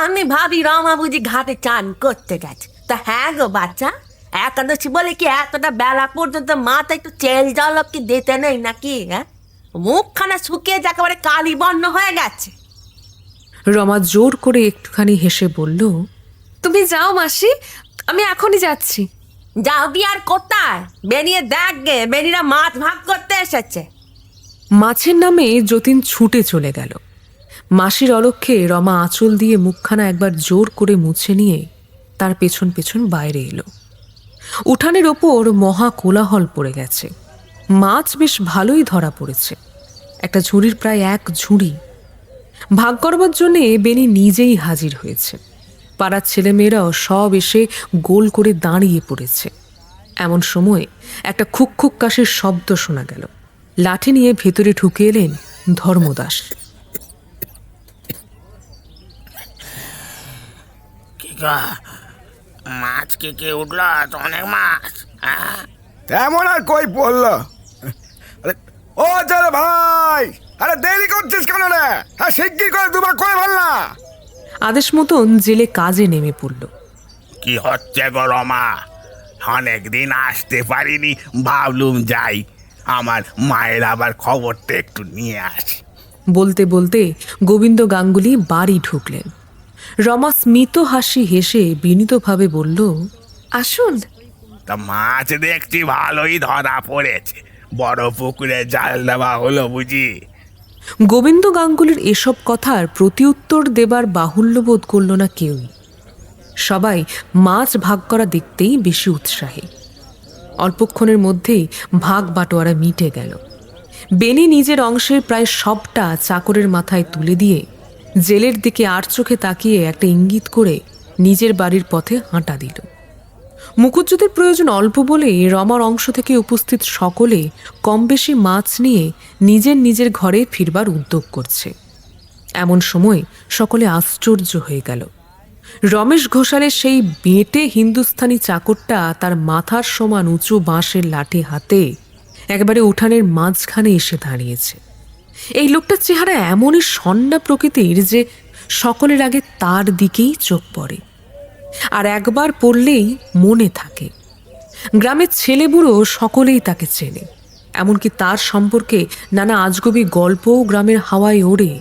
আমি ভাবি রমা বুঝি ঘাটে চান করতে গেছে। তা হ্যাঁ গো বাচ্চা, একাদশী বলে কি এতটা বেলা পর্যন্ত মাথা একটু চেল জল কি দিতে নেই নাকি? হ্যাঁ, মুখখানা শুকিয়ে যে একেবারে কালি বর্ণ হয়ে গেছে। রমা জোর করে একটুখানি হেসে বলল, তুমি যাও মাসি, আমি এখনই যাচ্ছি। যাবি আর কোথায়? বেরিয়ে দেখ গে, বেরিরা মাছ ভাগ করতে এসেছে। মাছের নামে যতীন ছুটে চলে গেল। মাসির অলক্ষ্যে রমা আঁচল দিয়ে মুখখানা একবার জোর করে মুছে নিয়ে তার পেছন পেছন বাইরে এলো। উঠানের ওপর মহা কোলাহল পড়ে গেছে। মাছ বেশ ভালোই ধরা পড়েছে, একটা ঝুড়ির প্রায় 1 ঝুড়ি। ভাগ করবার জন্যে বেনি নিজেই হাজির হয়েছে। পাড়ার ছেলেমেয়েরাও সব এসে গোল করে দাঁড়িয়ে পড়েছে। এমন সময় একটা খুক খুক কাশির শব্দ শোনা গেল। লাঠি নিয়ে ভেতরে ঢুকে এলেন ধর্মদাস। কি গো, মাছ কে উঠল? তো অনেক মাছ। হ্যাঁ, তেমন আর কই পড়লো? আরে ও চলে ভাই, আরে দেরি করছিস কেন রে? হ্যাঁ, শিগগির করে দুবার করে ফেল না। আদেশ মতন জেলে কাজে নেমে পড়ল। কি হচ্ছে গো রমা? অনেকদিন আসতে পারিনি, ভাবলুম যাই আমার মায়ের আবার খবরটা একটু নিয়ে আসি। বলতে বলতে গোবিন্দ গাঙ্গুলি বাড়ি ঢুকলেন। রমা স্মিত হাসি হেসে বিনীতভাবে বলল, আসুন। তা মাছ দেখছি ভালোই ধরা পড়েছে, বড় পুকুরে জাল দেওয়া হলো বুঝি? গোবিন্দ গাঙ্গুলির এসব কথার প্রতিউত্তর দেবার বাহুল্য বোধ করল না কেউই। সবাই মাছ ভাগ করা দেখতেই বেশি উৎসাহী। অল্পক্ষণের মধ্যেই ভাগ বাটোয়ারা মিটে গেল। বেনি নিজের অংশের প্রায় সবটা চাকরের মাথায় তুলে দিয়ে জেলের দিকে আর চোখে তাকিয়ে একটা ইঙ্গিত করে নিজের বাড়ির পথে হাঁটা দিল। মুখুজ্জুদের প্রয়োজন অল্প বলে রমার অংশ থেকে উপস্থিত সকলে কম বেশি মাছ নিয়ে নিজের নিজের ঘরে ফিরবার উদ্যোগ করছে। এমন সময় সকলে আশ্চর্য হয়ে গেল। রমেশ ঘোষালের সেই বেঁটে হিন্দুস্থানি চাকরটা তার মাথার সমান উঁচু বাঁশের লাঠি হাতে একেবারে উঠানের মাঝখানে এসে দাঁড়িয়েছে। এই লোকটার চেহারা এমনই সন্না প্রকৃতির যে সকলের আগে তার দিকেই চোখ পড়ে, আর একবার পড়লেই মনে থাকে। গ্রামের ছেলেবুড়ো সকলেই তাকে চেনে, এমনকি তার সম্পর্কে নানা আজগবি গল্পও গ্রামের হাওয়ায় ওড়ে।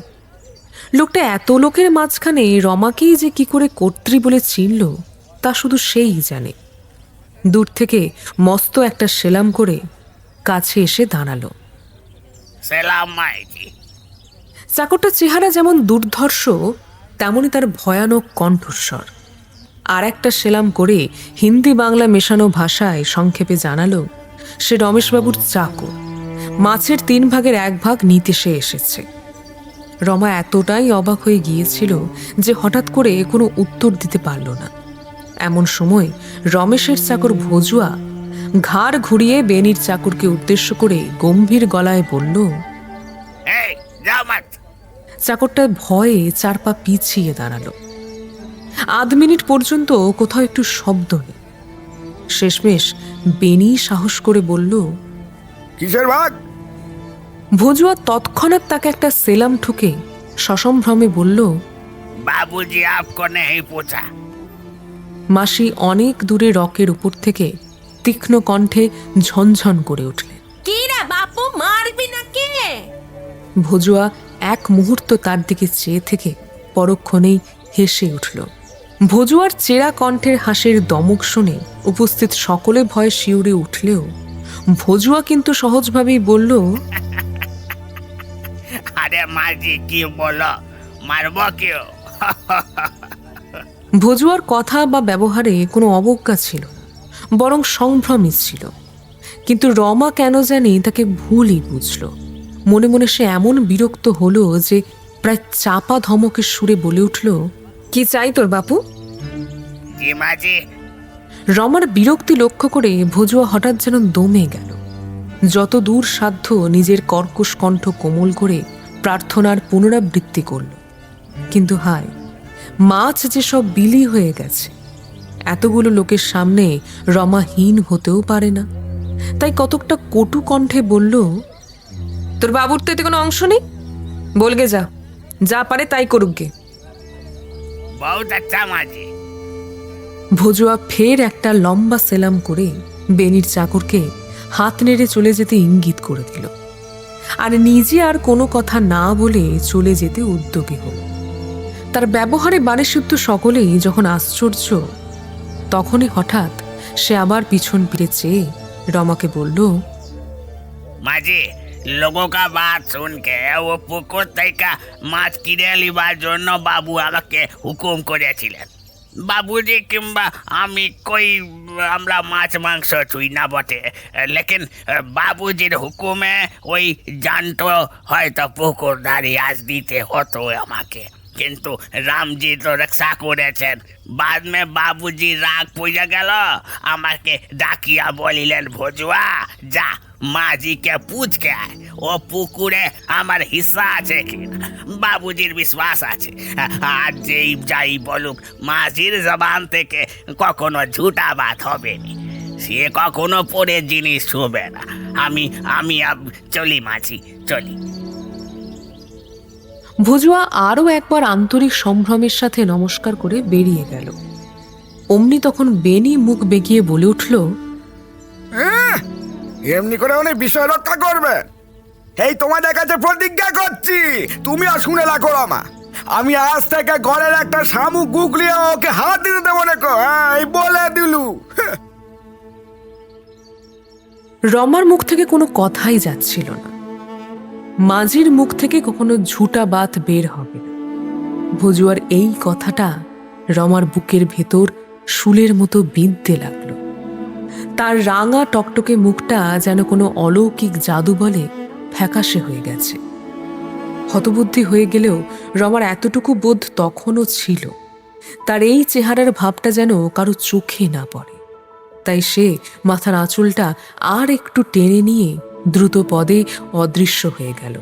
লোকটা এত লোকের মাঝখানে রমাকেই যে কি করে কর্ত্রী বলে চিনল তা শুধু সেই জানে। দূর থেকে মস্ত একটা সেলাম করে কাছে এসে দাঁড়ালো। সেলাম মাইজি। চাকরটার চেহারা যেমন দুর্ধর্ষ, তেমনি তার ভয়ানক কণ্ঠস্বর। আর একটা সেলাম করে হিন্দি বাংলা মেশানো ভাষায় সংক্ষেপে জানালো সে রমেশবাবুর চাকর, মাছের 3 ভাগের 1 ভাগ নিতে সে এসেছে। রমা এতটাই অবাক হয়ে গিয়েছিল যে হঠাৎ করে কোনো উত্তর দিতে পারল না। এমন সময় রমেশের চাকর ভজুয়া ঘাড় ঘুরিয়ে বেনির চাকরকে উদ্দেশ্য করে গম্ভীর গলায় বলল, এই যাও মাছ। চাকরটা ভয়ে 4 পা পিছিয়ে দাঁড়ালো। আধ মিনিট পর্যন্ত কোথাও একটু শব্দ নেই। শেষমেশ বেনি সাহস করে বলল, কিসের ভাগ? ভজুয়া তৎক্ষণাৎ তাকে একটা সেলাম ঠুকে সসম্ভ্রমে বলল, বাবুজি আপকো নেই পোছা। মাসি অনেক দূরে রকের উপর থেকে তীক্ষ্ণ কণ্ঠে ঝনঝন করে উঠলেন। কি রে বাপু, মারবি নাকি? ভজুয়া 1 মুহূর্ত তার দিকে চেয়ে থেকে পরক্ষণেই হেসে উঠল। ভজুয়ার চেরা কণ্ঠের হাসির দমক শুনে উপস্থিত সকলে ভয়ে শিউরে উঠলেও ভজুয়া কিন্তু সহজভাবেই বলল, আরে মাঝি কি বলো, মারব কেউ? ভজুয়ার কথা বা ব্যবহারে কোনো অবজ্ঞা ছিল না, বরং সংভ্রমই ছিল। কিন্তু রমা কেন জানি তাকে ভুলই বুঝল। মনে মনে সে এমন বিরক্ত হলো যে প্রায় চাপা ধমকের সুরে বলে উঠল, কি চাই তোর বাপু? জি মাঝি। রমার বিরক্তি লক্ষ্য করে ভজুয়া হঠাৎ যেন দমে গেল। যত দূর সাধ্য নিজের কর্কশ কণ্ঠ কোমল করে প্রার্থনার পুনরাবৃত্তি করল। কিন্তু হায়, মাছ যে সব বিলি হয়ে গেছে। এতগুলো লোকের সামনে রমা হীন হতেও পারে না, তাই কতকটা কটু কণ্ঠে বলল, তোর বাবুর তো এতে কোনো অংশ নেই, বলগে যা, যা পারে তাই করুক গে। বহুত আচ্ছা মাঝি। ভজুয়া ফের একটা লম্বা সেলাম করে বেনির চাকরকে হাত নেড়ে চলে যেতে ইঙ্গিত করে দিল, আর নিজে আর কোনো কথা না বলে চলে যেতে উদ্যোগী হল। তার ব্যবহারে বাড়িসুদ্ধ সকলেই যখন আশ্চর্য, তখনই হঠাৎ সে আবার পিছন ফিরে চেয়ে রমাকে বলল, মাঝি, लोगों का बात सुन के वो পুকুর থেকে মাছ কিনে লিবার জন্য বাবু আমাকে হুকুম করেছিলেন। বাবুজি কিংবা আমি আমরা মাছ মাংস ছুই না বটে, লেকিন বাবুজির হুকুমে ওই জানতো হয়তো পুকুর ধারে আজ দিতে হতো আমাকে, কিন্তু রামজি তো রক্ষা করেছেন। बाद में बाबूजी राग पूजा গেল, আমাকে ডাকিয়া বলিলেন, ভজুয়া যা মাঝিকে পুছকে আয়, ও পুকুরে আমার হিস্সা আছে কিনা। বাবুজির বিশ্বাস আছে, আর যেই যাই বলুক মাঝির জবান থেকে কখনো ঝুটা বাত হবে না, সে কখনো পরে জিনিস ছুবে না। আমি চলি মাঝি, চলি। ভজুয়া আরও একবার আন্তরিক সম্ভ্রমের সাথে নমস্কার করে বেরিয়ে গেল। অমনি তখন বেনি মুখ বেঁকিয়ে বলে উঠল, এমনি করে উনি বিষয় রক্ষা করবে, এই তোমাদের কাছে প্রতিজ্ঞা করছি, তুমি আর শুনে রাখো রমা, আমি আজ থেকে ঘরের একটা শামুক গুগলিয়ে ওকে হাত দিতে দেবো না, এই বলে দিলু। রমার মুখ থেকে কোনো কথাই যাচ্ছিল না, মাঝির মুখ থেকে কখনো ঝুটা বাত বের হবে না। ভজুয়ার এই কথাটা রমার বুকের ভেতর শুলের মতো বিঁধতে লাগলো। তার রাঙা টকটকে মুখটা যেন কোনো অলৌকিক জাদু বলে ফ্যাকাশে হয়ে গেছে। হতবুদ্ধি হয়ে গেলেও রমার এতটুকু বোধ তখনও ছিল, তার এই চেহারার ভাবটা যেন কারো চোখে না পড়ে। তাই সে মাথার আঁচলটা আর একটু টেনে নিয়ে দ্রুত পদে অদৃশ্য হয়ে গেল।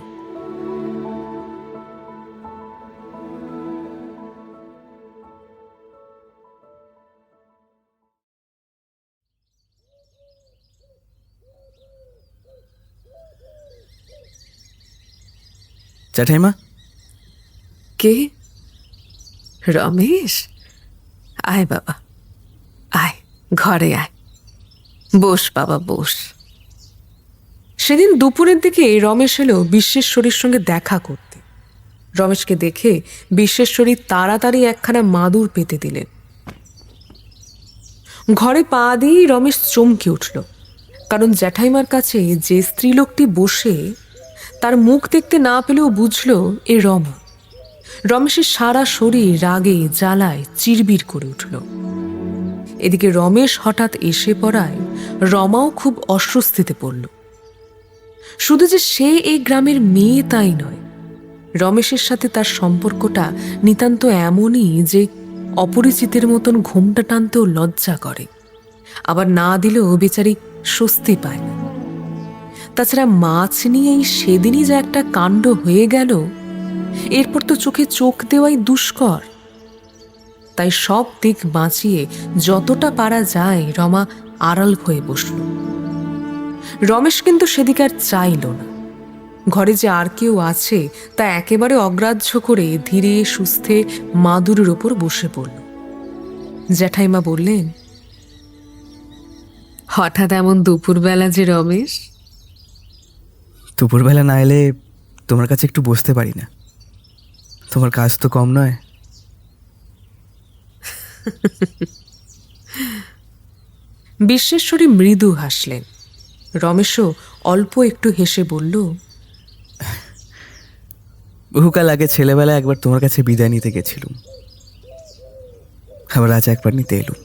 জ্যাঠাইমা, কে? রমেশ? আয় বাবা, আয়, ঘরে আয়, বস বাবা বস। সেদিন দুপুরের দিকে রমেশ এলো বিশ্বেশ্বরীর সঙ্গে দেখা করতে। রমেশকে দেখে বিশ্বেশ্বরী তাড়াতাড়ি একখানা মাদুর পেতে দিলেন। ঘরে পা দিয়েই রমেশ চমকে উঠল, কারণ জ্যাঠাইমার কাছে যে স্ত্রীলোকটি বসে, তার মুখ দেখতে না পেলেও বুঝল এ রমা। রমেশের সারা শরীর রাগে জ্বালায় চিরবির করে উঠল। এদিকে রমেশ হঠাৎ এসে পড়ায় রমাও খুব অস্বস্তিতে পড়ল। শুধু যে সে এই গ্রামের মেয়ে তাই নয়, রমেশের সাথে তার সম্পর্কটা নিতান্ত এমনই যে অপরিচিতের মতন ঘোমটা টানতেও লজ্জা করে, আবার না দিলেও বেচারি স্বস্তি পায় না। তাছাড়া মাছ নিয়েই সেদিনই যা একটা কাণ্ড হয়ে গেল, এরপর তো চোখে চোখ দেওয়াই দুষ্কর। তাই সব দিক বাঁচিয়ে যতটা পারা যায় রমা আড়াল হয়ে বসল। রমেশ কিন্তু সেদিকে আর চাইল না। ঘরে যে আর কেউ আছে তা একেবারে অগ্রাহ্য করে ধীরে সুস্থে মাদুরের ওপর বসে পড়ল। জ্যাঠাইমা বললেন, হঠাৎ এমন দুপুরবেলা যে রমেশ? দুপুরবেলা না এলে তোমার কাছে একটু বসতে পারি না, তোমার কাজ তো কম নয়। বিশ্বেশ্বরী মৃদু হাসলেন। রমেশও অল্প একটু হেসে বলল, বহুকাল আগে ছেলেবেলা একবার তোমার কাছে বিদায় নিতে গেছিলুম, আবার আজ একবার নিতে এলুম।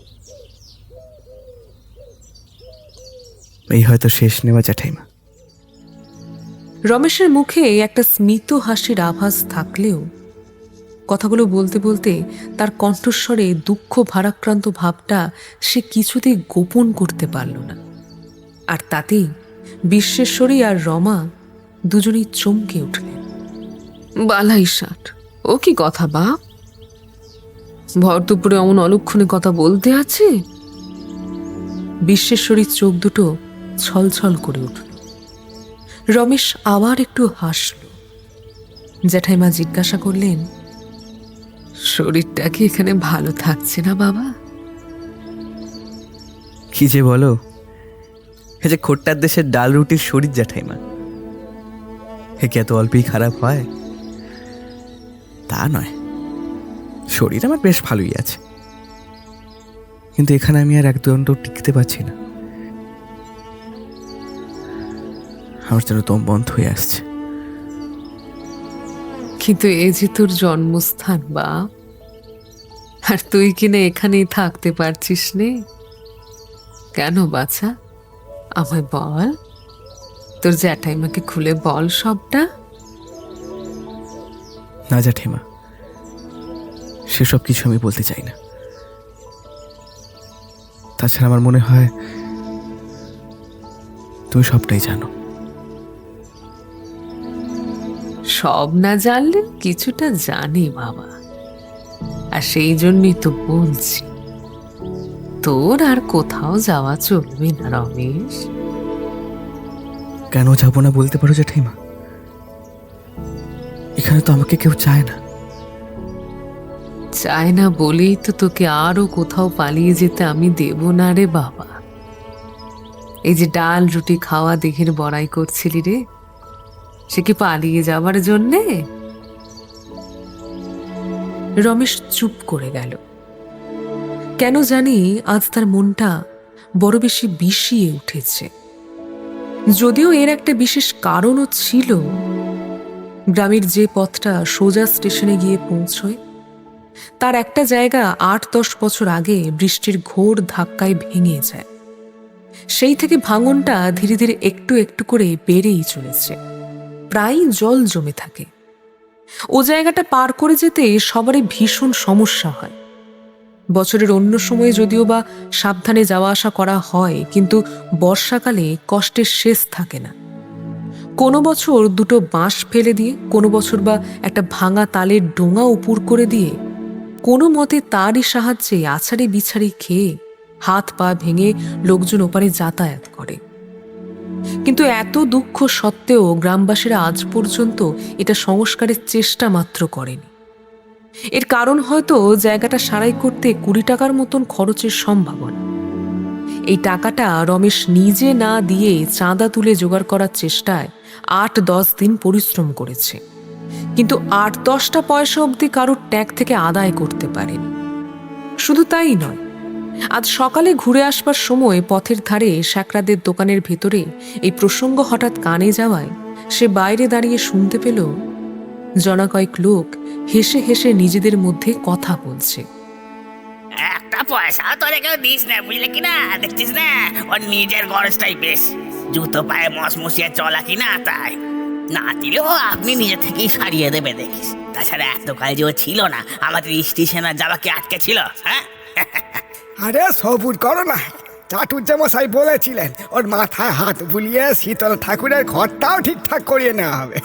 এই হয়তো শেষ নেওয়া জ্যাঠাইমা। রমেশের মুখে একটা স্মিত হাসির আভাস থাকলেও কথাগুলো বলতে বলতে তার কণ্ঠস্বরে দুঃখ ভারাক্রান্ত ভাবটা সে কিছুতেই গোপন করতে পারল না। আর তাতেই বিশ্বেশ্বরী আর রমা দুজনেই চমকে উঠলেন। বালাই ষাট, ও কি কথা বাপ? ভর দুপুরে অমন অলক্ষণে কথা বলতে আছে? বিশ্বেশ্বরীর চোখ দুটো ছলছল করে উঠল। রমেশ আবার একটু হাসল। জ্যাঠাইমা জিজ্ঞাসা করলেন, শরীরটা কি এখানে ভালো থাকছে না বাবা? কি যে বলো, এই যে খোট্টার দেশের ডাল রুটির শরীর জ্যাঠাইমা, এ কি এত অল্পই খারাপ হয়? তা নয়, শরীর আমার বেশ ভালোই আছে, কিন্তু এখানে আমি আর এক দণ্ড টিকতে পারছি না। আমার যেন দম বন্ধ হয়ে আসছে। কিন্তু এ যে তোর জন্মস্থান বাপ, আর তুই কিনা এখানেই থাকতে পারছিস নে? কেন বাছা, আমায় বল, তোর জ্যাঠাইমাকে খুলে বল সবটা। না জ্যাঠাইমা, সেসব কিছু আমি বলতে চাই না। তাছাড়া আমার মনে হয় তুমি সবটাই জানো। সব না জানলে কিছুটা জানি বাবা, আর সেই জন্যই তো বলছি, তোর আর কোথাও যাওয়া চলবে না রমেশ। কেন যাবো না বলতে পারো জ্যাঠাইমা? এখানে তো আমাকে কেউ চায় না। চায় না বলেই তো তোকে আরো কোথাও পালিয়ে যেতে আমি দেব না রে বাবা। এই যে ডাল রুটি খাওয়া দেহের বড়াই করছিলি রে, সে কি পালিয়ে যাবার জন্যে? রমেশ চুপ করে গেল। কেন জানি আজ তার মনটা বড় বেশি বিষিয়ে উঠেছে। যদিও এর একটা বিশেষ কারণও ছিল। গ্রামের যে পথটা সোজা স্টেশনে গিয়ে পৌঁছয়, তার একটা জায়গা ৮-১০ বছর আগে বৃষ্টির ঘোর ধাক্কায় ভেঙে যায়। সেই থেকে ভাঙনটা ধীরে ধীরে একটু একটু করে বেড়েই চলেছে, প্রায় জল জমে থাকে। ও জায়গাটা পার করে যেতে সবারই ভীষণ সমস্যা হয়। বছরের অন্য সময়ে যদিও বা সাবধানে যাওয়া আসা করা হয়, কিন্তু বর্ষাকালে কষ্টের শেষ থাকে না। কোনো বছর দুটো বাঁশ ফেলে দিয়ে, কোনো বছর বা একটা ভাঙা তালের ডোঙা উপুর করে দিয়ে, কোনো মতে তারই সাহায্যে আছাড়ি বিছাড়ি খেয়ে হাত পা ভেঙে লোকজন ওপারে যাতায়াত করে। কিন্তু এত দুঃখ সত্ত্বেও গ্রামবাসীরা আজ পর্যন্ত এটা সংস্কারের চেষ্টা মাত্র করেনি। এর কারণ হয়তো জায়গাটা সারাই করতে ২০ টাকার মতন খরচের সম্ভাবনা। এই টাকাটা রমেশ নিজে না দিয়ে চাঁদা তুলে জোগাড় করার চেষ্টায় ৮-১০ দিন পরিশ্রম করেছে, কিন্তু ৮-১০টা পয়সা অবধি কারোর ট্যাগ থেকে আদায় করতে পারেনি। শুধু তাই নয়, আজ সকালে ঘুরে আসবার সময় পথের ধারে শ্যাকরাদের দোকানের ভেতরে এই প্রসঙ্গ হঠাৎ কানে যাওয়ায় সে বাইরে দাঁড়িয়ে শুনতে পেল জনা কয়েক লোক হেসে হেসে নিজেদের মধ্যে কথা বলছে। একটা পয়সা তোরে কেউ দিস না, বুঝলে কিনা? দেখছিস না, ওর নিজের খরচটাই বেশ। জুতো পায়ে মশমশিয়ে চলা কিনা, তাই না দিলেও আপনি নিজে থেকেই সারিয়ে দেবে দেখিস। তাছাড়া এতকাল যে ও ছিল না, আমাদের স্টেশনে যাওয়াকে আটকে ছিল। হ্যাঁ, আরে সবুর করো না, চাটুজ্জামশাই বলেছিলেন ওর মাথায় হাত বুলিয়ে শীতল ঠাকুরের ঘরটাও ঠিকঠাক করিয়ে নেওয়া হবে।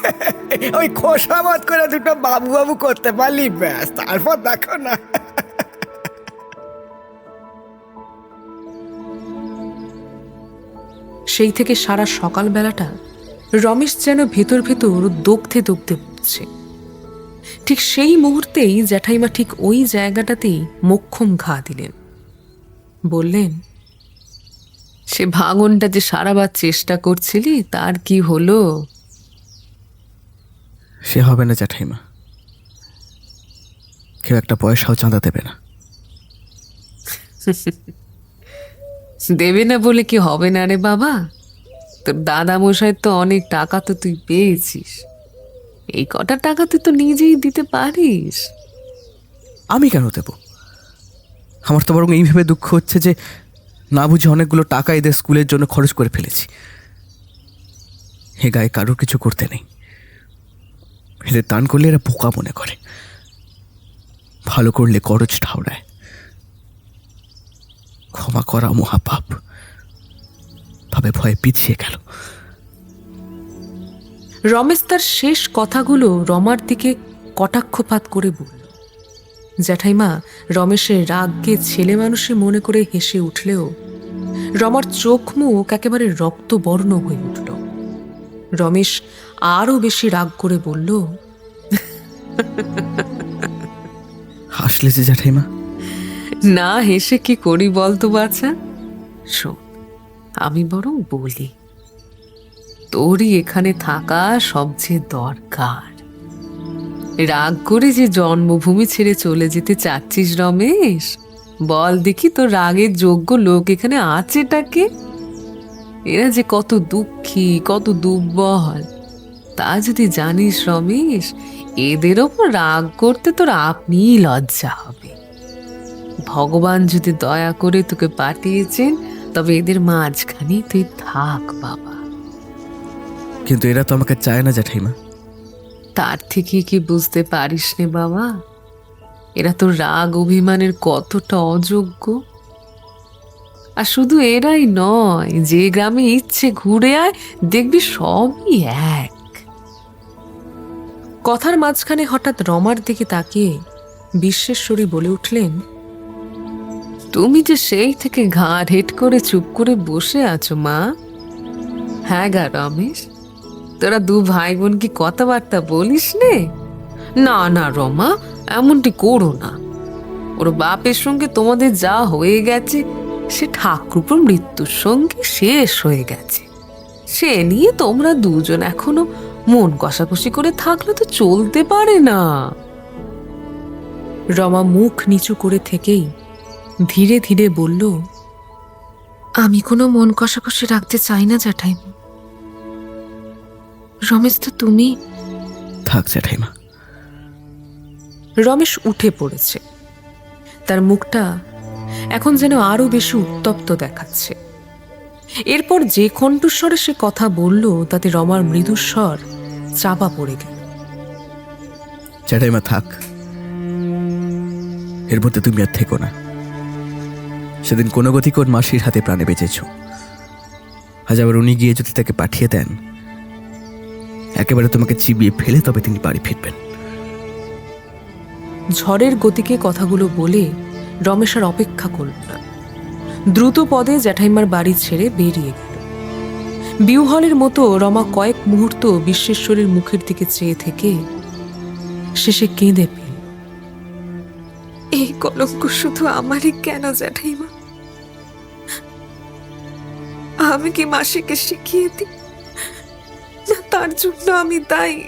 ওই খোসামত করে দুটো বাবু বাবু করতে পারলি ব্যাস, তারপর দেখো না। সেই থেকে সারা সকালবেলাটা রমেশ যেন ভেতর ভেতর দগ্ধে দগ্ধে পড়ছে। ঠিক সেই মুহূর্তেই জ্যাঠাইমা ঠিক ওই জায়গাটাতেই মোক্ষম ঘা দিলেন। বললেন, সে ভাঙনটা যে সারাবার চেষ্টা করছিলি, তার কি হলো? সে হবে না জ্যাঠাইমা, কেউ একটা পয়সাও চাঁদা দেবে না। দেবে না বলে কি হবে না রে বাবা? তোর দাদা মশাই তো অনেক টাকা তো তুই পেয়েছিস, এই কটা টাকা তুই তো নিজেই দিতে পারিস। আমি কেন দেব? আমার তো বরং এই ভেবে দুঃখ হচ্ছে যে না বুঝে অনেকগুলো টাকা এদের স্কুলের জন্য খরচ করে ফেলেছি। হে গায়ে কারোর কিছু করতে নেই, এদের দান করলে এরা বোকা মনে করে, ভালো করলে খরচ ঠাউরায়। ক্ষমা করা মহাপাপ, কিভাবে ভয়ে পিছিয়ে গেল। রমেশ তার শেষ কথাগুলো রমার দিকে কটাক্ষপাত করে বলল। জ্যাঠাইমা রমেশের রাগকে ছেলে মানুষে মনে করে হেসে উঠলেও রমার চোখ মুখ একেবারে রক্তবর্ণ হয়ে উঠল। রমেশ আরো বেশি রাগ করে বলল, হাসলে যে জ্যাঠাইমা? না হেসে কি করি বলতো বাছা? শোন, আমি বরং বলি, তোরই এখানে থাকা সবচেয়ে দরকার। রাগ করে যে জন্মভূমি ছেড়ে চলে যেতে চাচ্ছিস রমেশ, বল দেখি তোর রাগের যোগ্য লোক এখানে আছেটাকে? এরা যে কত দুঃখী, কত দুর্বল তা যদি জানিস রমেশ, এদের ওপর রাগ করতে তোর আপনিই লজ্জা হবে। ভগবান যদি দয়া করে তোকে পাঠিয়েছেন, তবে এদের মাঝখানেই তুই থাক বাবা। কিন্তু এরা তো আমাকে চায় না জ্যাঠাইমা। তার থেকে কি বুঝতে পারিস নে বাবা, এরা তো রাগ অভিমানের কতটা অযোগ্য। আর শুধু এরাই নয়, যে গ্রামে ইচ্ছে ঘুরে আয় দেখবি সবই এক। কথার মাঝখানে হঠাৎ রমার দিকে তাকিয়ে বিশ্বেশ্বরী বলে উঠলেন, তুমি যে সেই থেকে ঘাড় হেট করে চুপ করে বসে আছো মা। হ্যাঁ গা রমেশ, তোরা দু ভাই বোন কি কথাবার্তা বলিস নে? না না রমা, এমনটি করো না। ওর বাপের সঙ্গে তোমাদের যা হয়ে গেছে সে ঠাকুরপুর মৃত্যুর সঙ্গে শেষ হয়ে গেছে। সে নিয়ে তোমরা দুজন এখনো মন কষাকষি করে থাকলে তো চলতে পারে না। রমা মুখ নিচু করে থেকেই ধীরে ধীরে বলল, আমি কোনো মন কষাকষি রাখতে চাই না জ্যাঠাইমা। রমেশ তো তুমি। থাক জ্যাঠাইমা। রমেশ উঠে পড়েছে। তার মুখটা এখন যেন আরো বেশি উত্তপ্ত দেখাচ্ছে। এরপর যে কণ্ঠস্বরে সে কথা বলল তাতে রমার মৃদুস্বর চাপা পড়ে গেল। জ্যাঠাইমা থাক, এর মধ্যে তুমি আর থেকো না। সেদিন কোনো গতি কোন মাসির হাতে প্রাণে বেঁচেছ, আজ আবার উনি গিয়ে যদি তাকে পাঠিয়ে দেন, একেবারে তোমাকে চিবিয়ে ফেলে তবে তিনি বাড়ি ফিরবেন। ঝড়ের গতিকে কথাগুলো বলে রমেশ আর অপেক্ষা করল না। দ্রুত পদে জ্যাঠাইমার বাড়ি ছেড়ে বেরিয়ে গেল। বিউহলের মতো রমা কয়েক মুহূর্ত বিশ্বেশ্বরীর মুখের দিকে চেয়ে থেকে শেষে কেঁদে ফেল। এই কলঙ্ক শুধু আমারই কেন জ্যাঠাইমা? আমি কি মাসিকে শিখিয়ে দিই না তার জন্য আমি দায়ী?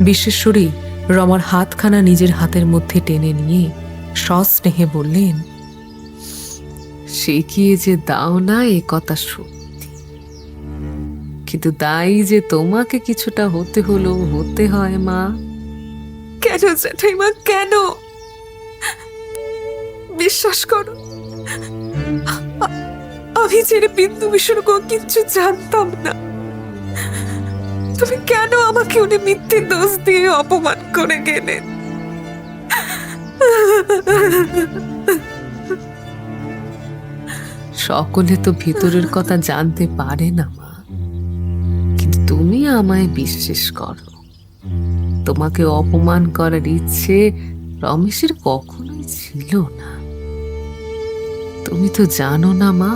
বিশ্বেশ্বরী রমার হাতখানা নিজের হাতের মধ্যে টেনে নিয়ে সস্নেহে বললেন, শিখিয়ে যে দাও না এ কথা সত্যি, কিন্তু দায়ী যে তোমাকে কিছুটা হতে হলো হতে হয় মা। কেন জ্যাঠাইমা, কেন? বিশ্বাস করো, আমি ছেড়ে বিন্দু বিসর্গ কিচ্ছু জানতাম না। তুমি কেন আমাকে উনি মিথ্যে দোষ দিয়ে অপমান করে গেলেন? সকলে তো ভিতরের কথা জানতে পারে না মা, কিন্তু তুমি আমায় বিশ্বাস করো। তোমাকে অপমান করার ইচ্ছে রমেশের কখনোই ছিল না, তুমি তো জানো না মা।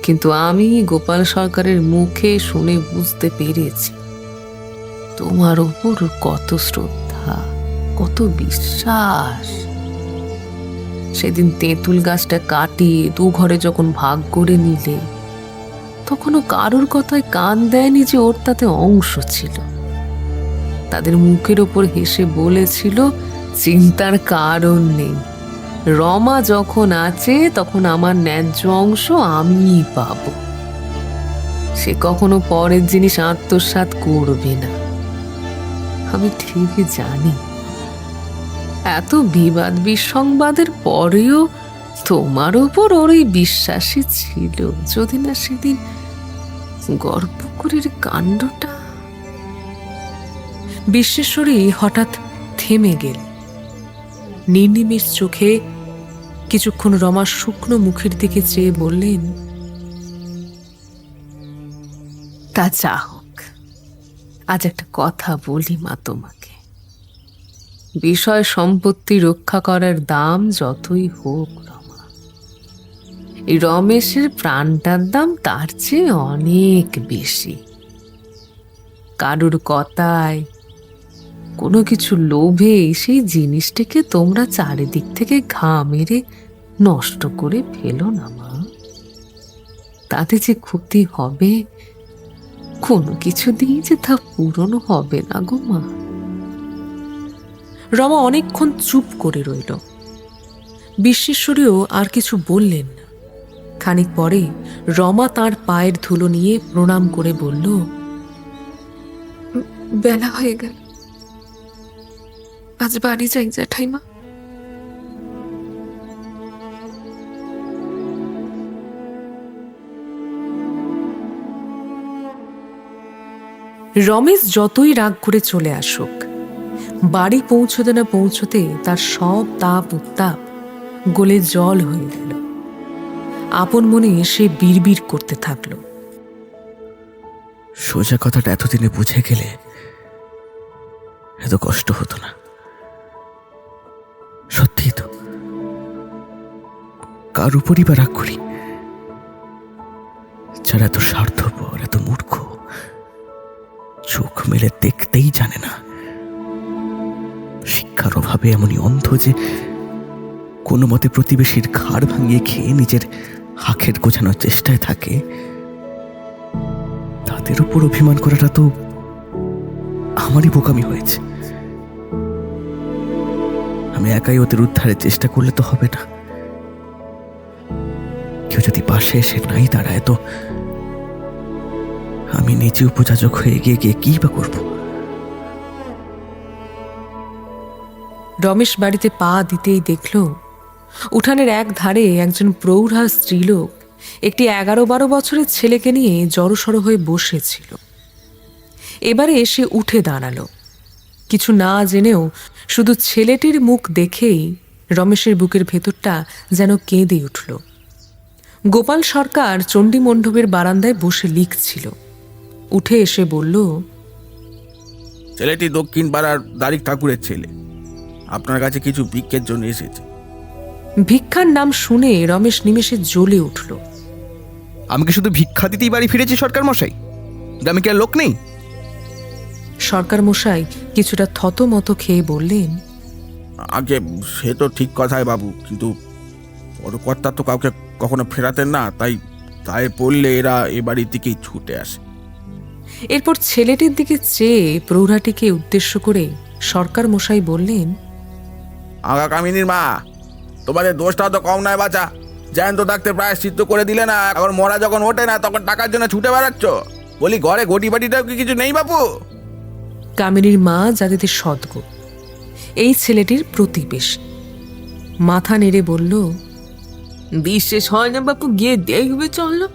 কিন্তু আমি গোপাল সরকারের মুখে শুনে বুঝতে পেরেছি তোমার ওপর কত শ্রদ্ধা, কত বিশ্বাস। সেদিন তেঁতুল গাছটা কাটিয়ে দু ঘরে যখন ভাগ করে নিলে, তখনও কারোর কথায় কান দেয়নি যে ওর তাতে অংশ ছিল। তাদের মুখের ওপর হেসে বলেছিল, চিন্তার কারণ নেই, রমা যখন আছে তখন আমার ন্যায্য অংশ আমিই পাব। সে কখনো পরের জিনিস আত্মসাৎ করবে না। আমি ঠিকই জানি এত বিবাদ বিসংবাদের পরেও তোমার উপর ওর এই বিশ্বাসই ছিল, যদি না সেদিন গর্ভপুরীর কাণ্ডটা। বিশ্বেশ্বরী হঠাৎ থেমে গেল। নির্নিমেষ চোখে কিছুক্ষণ রমার শুকনো মুখের দিকে চেয়ে বললেন, তা যা হোক, আজ একটা কথা বলি মা তোমাকে। বিষয় সম্পত্তি রক্ষা করার দাম যতই হোক রমা, এই রমেশের প্রাণটার দাম তার চেয়ে অনেক বেশি। কারুর কথায়, কোনো কিছু লোভে সেই জিনিসটাকে তোমরা চারিদিক থেকে ঘা মেরে নষ্ট করে ফেলো না মা। তাতে যে ক্ষতি হবে, কোনো কিছু দিয়ে যে তা পূরণ হবে না গো মা। রমা অনেকক্ষণ চুপ করে রইল। বিশ্বেশ্বরীও আর কিছু বললেন না। খানিক পরে রমা তার পায়ের ধুলো নিয়ে প্রণাম করে বলল, বেলা হয়ে গেল, আজ বাড়ি যাই জ্যাঠাইমা। রমেশ যতই রাগ করে চলে আসুক, বাড়ি পৌঁছতে না পৌঁছতে তার সব তাপ উত্তাপ গলে জল হয়ে গেল। আপন মনে সে বিড়বিড় করতে থাকলো, সোজা কথাটা এতদিনে বুঝে গেলে এত কষ্ট হতো না। সত্যি তো, কার উপরই বা রাগ করি, যারা এত স্বার্থপর, এত মূর্খ, চোখ মেলে দেখতেই জানে না, শিক্ষার অভাবে এমনই অন্ধ যে কোনো মতে প্রতিবেশীর ঘাড় ভাঙিয়ে খেয়ে নিজের হাঁকের গোছানোর চেষ্টায় থাকে। তাদের উপর অভিমান করাটা তো আমারই বোকামি হয়েছে। আমি একাই ওদের উদ্ধারের চেষ্টা করলে তো হবে না। কেউ যদি পাশে এসে নাই দাঁড়ায়, তো আমি নিজে উপযাচক হয়ে গিয়ে গিয়ে কি বা করব? রমেশ বাড়িতে পা দিতেই দেখল উঠানের এক ধারে একজন প্রৌঢ়া স্ত্রীলোক একটি 11-12 বছরের ছেলেকে নিয়ে জড়সড় হয়ে বসেছিল। এবারে এসে উঠে দাঁড়ালো। কিছু না জেনেও শুধু ছেলেটির মুখ দেখেই রমেশের বুকের ভেতরটা যেন কেঁদে উঠল। গোপাল সরকার চণ্ডী মণ্ডপের বারান্দায় বসে লিখছিল। উঠে এসে বলল, ছেলেটি দক্ষিণ পাড়ার দারিক ঠাকুরের ছেলে, আপনার কাছে কিছু ভিক্ষের জন্য এসেছে। ভিক্ষার নাম শুনে রমেশ নিমেষে জ্বলে উঠল। আমি কি শুধু ভিক্ষা দিতেই বাড়ি ফিরেছি সরকার মশাই? গ্রামে কি আর লোক নেই? সরকার মশাই কিছুটা থতমত খেয়ে বললেন, আগে সে তো ঠিক কথাই বাবু, কিন্তু ওর কর্তা তো কাউকে কখনো ফেরাতেন না, তাই তাই পড়লে এরা এ বাড়ির দিকেই ছুটে আসে। এরপর ছেলেটির দিকে চেয়ে প্রৌঢ়াটিকে উদ্দেশ্য করে সরকার মশাই বললেন, আগা কামিনীর মা, তোমাদের দোষটা তো কম নয় বাছা। জ্যান্ত থাকতে প্রায়শ্চিত্ত করে দিলে না, এখন মরা যখন ওঠে না তখন টাকার জন্য ছুটে বেড়াচ্ছ। বলি ঘরে ঘটি বাটিটাও কি কিছু নেই বাপু? কামিনীর মা যাদের সদ্গো, এই ছেলেটির প্রতিবেশী, মাথা নেড়ে বলল, বিশ্বাস হয় না বাপু, গিয়ে দেখবে চলো।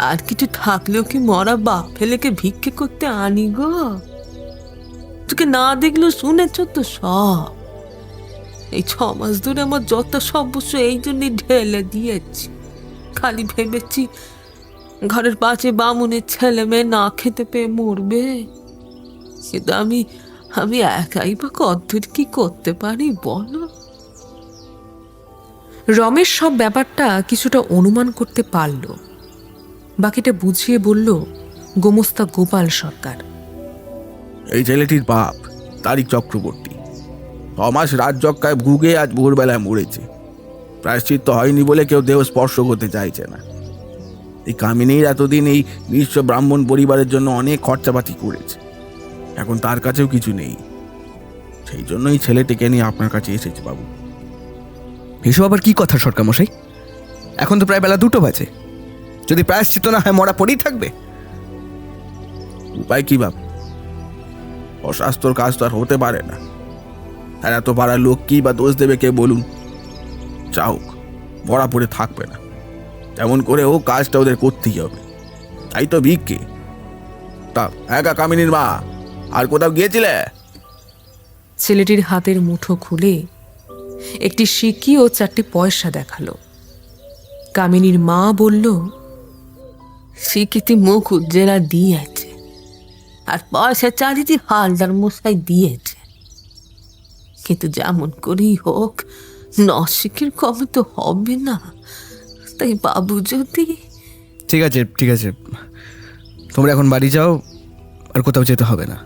আর কিছু থাকলেও কি মরা বাপ ফেলেকে ভিক্ষে করতে আনি গো? তোকে না দেখলেও শুনেছ তো সব। এই 6 মাস ধরে আমার যত সর্বস্ব এই জন্যই ঢেলে দিয়েছি। খালি ভেবেছি ঘরের পাশে বামুনের ছেলে মেয়ে না খেতে পেয়ে মরবে। কিন্তু আমি একাই বা কতদূর কি করতে পারি বলো? রমেশ সব ব্যাপারটা কিছুটা অনুমান করতে পারল। বাকিটা বুঝিয়ে বলল গোমস্তা গোপাল সরকার। এই ছেলেটির বাপ তারিক চক্রবর্তী 6 মাস রাজযজ্ঞায় ভুগে আজ ভোরবেলায় মরেছে। প্রায়শ্চিত্ত হয়নি বলে কেউ দেহ স্পর্শ করতে চাইছে না। এই কামিনীর এতদিন এই নিঃস্ব ব্রাহ্মণ পরিবারের জন্য অনেক খরচাপাতি করেছে, এখন তার কাছেও কিছু নেই। সেই জন্যই ছেলেটিকে নিয়ে আপনার কাছে এসেছে বাবু। এসব আবার কি কথা সরকার মশাই? এখন তো প্রায় বেলা 2টো বাজে। যদি প্রায়শ্চিত্ত না হয় মরা পড়েই থাকবে। উপায় কি বাবু? অস্বাস্থ্যর কাজ তো আর হতে পারে না। আর এত পাড়ার লোক কি বা দোষ দেবে কে বলুন? যাও, মরা পড়ে থাকবে না। তেমন করে ও কাজটা ওদের করতেই হবে। তাই তো ভিক্ষে। তা একা কামিনীর মা, আর কোথাও গিয়েছিলে? ছেলেটির হাতের মুঠো খুলে একটি সিকি ও 4টি পয়সা দেখালো। কামিনীর মা বলল, সিকিতে মুখ উজ্জেরা দিয়েছে, আর পয়সা চারিটি হালদার মশাই দিয়েছে। কিন্তু যেমন করেই হোক 9 সিকির কমে তো হবে না। তাই বাবু যদি... ঠিক আছে ঠিক আছে, তোমরা এখন বাড়ি যাও, আর কোথাও যেতে হবে না।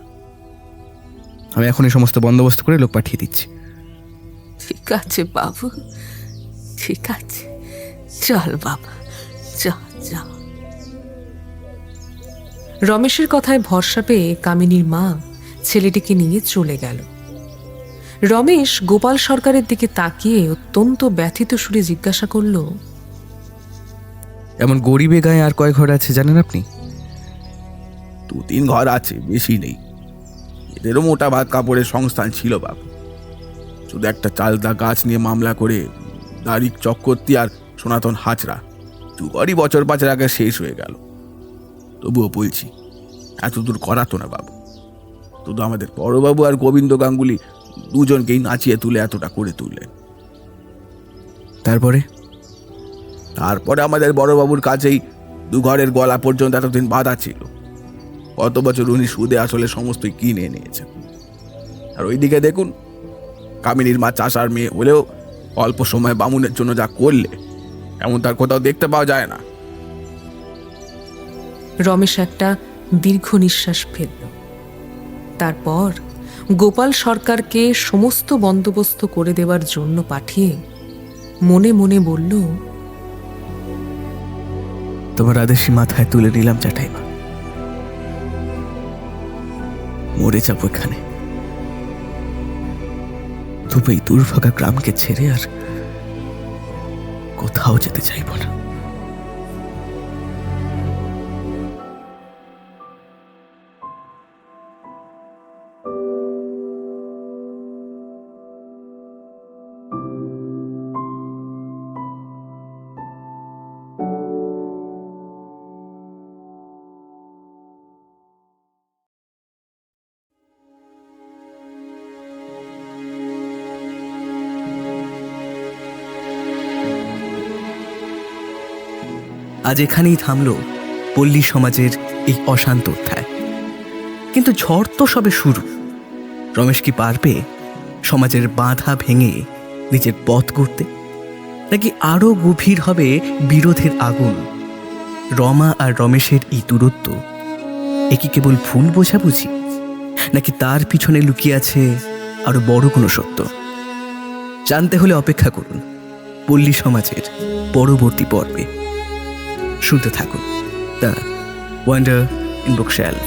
আমি এখন এই সমস্ত বন্দোবস্ত করে লোক পাঠিয়ে দিচ্ছি। ঠিক আছে বাবু, ঠিক আছে, চল বাবা, যা যা। রমেশের কথায় ভরসা পেয়ে কামিনীর মা ছেলেটিকে নিয়ে চলে গেল। রমেশ গোপাল সরকারের দিকে তাকিয়ে অত্যন্ত ব্যথিত সুরে জিজ্ঞাসা করল, এমন গরিবে গায়ে আর কয় ঘর আছে জানেন আপনি? 2-3 ঘর আছে, বেশি নেই। এদেরও মোটা ভাত কাপড়ের সংস্থান ছিল বাবু। শুধু একটা চালদা গাছ নিয়ে মামলা করে দারিক চক্রবর্তী আর সনাতন হাজরা 2 ঘরই বছর 5 আগে শেষ হয়ে গেল। তবুও বলছি, এত দূর করাতো না বাবু। শুধু আমাদের বড়বাবু আর গোবিন্দ গাঙ্গুলি দুজনকেই নাচিয়ে তুলে এতটা করে তুললেন। তারপরে আমাদের বড়বাবুর কাছেই 2 ঘরের গলা পর্যন্ত এতদিন বাধা ছিল। কত বছর উনি সুদে আসলে সমস্তই কিনে নিয়েছেন। আর ওইদিকে দেখুন, কামিনীর মা চাষার মেয়ে হলেও অল্প সময় বামুনের জন্য যা করলে, এমন তার কোথাও দেখতে পাওয়া যায় না। রমেশ একটা দীর্ঘ নিঃশ্বাস ফেলল। তারপর গোপাল সরকারকে সমস্ত বন্দোবস্ত করে দেওয়ার জন্য পাঠিয়ে মনে মনে বলল, তোমার আদেশই মাথায় তুলে নিলাম জ্যাঠাইমা। মরে যাবো এখানে, তবু এই দুর্ভাগা গ্রামকে ছেড়ে আর কোথাও যেতে চাইব না। আজ এখানেই থামল পল্লী সমাজের এই অশান্ত অধ্যায়। কিন্তু ঝড় তো সবে শুরু। রমেশ কি পারবে সমাজের বাধা ভেঙে নিজের পথ করতে, নাকি আরো গভীর হবে বিরোধের আগুন? রমা আর রমেশের এই দূরত্ব এ কি কেবল ভুল বোঝাবুঝি, নাকি তার পিছনে লুকিয়ে আছে আরো বড় কোনো সত্য? জানতে হলে অপেক্ষা করুন পল্লী সমাজের পরবর্তী পর্বে। শুনতে থাকুন দ্য ওয়ান্ডার ইন বুকশেলফ।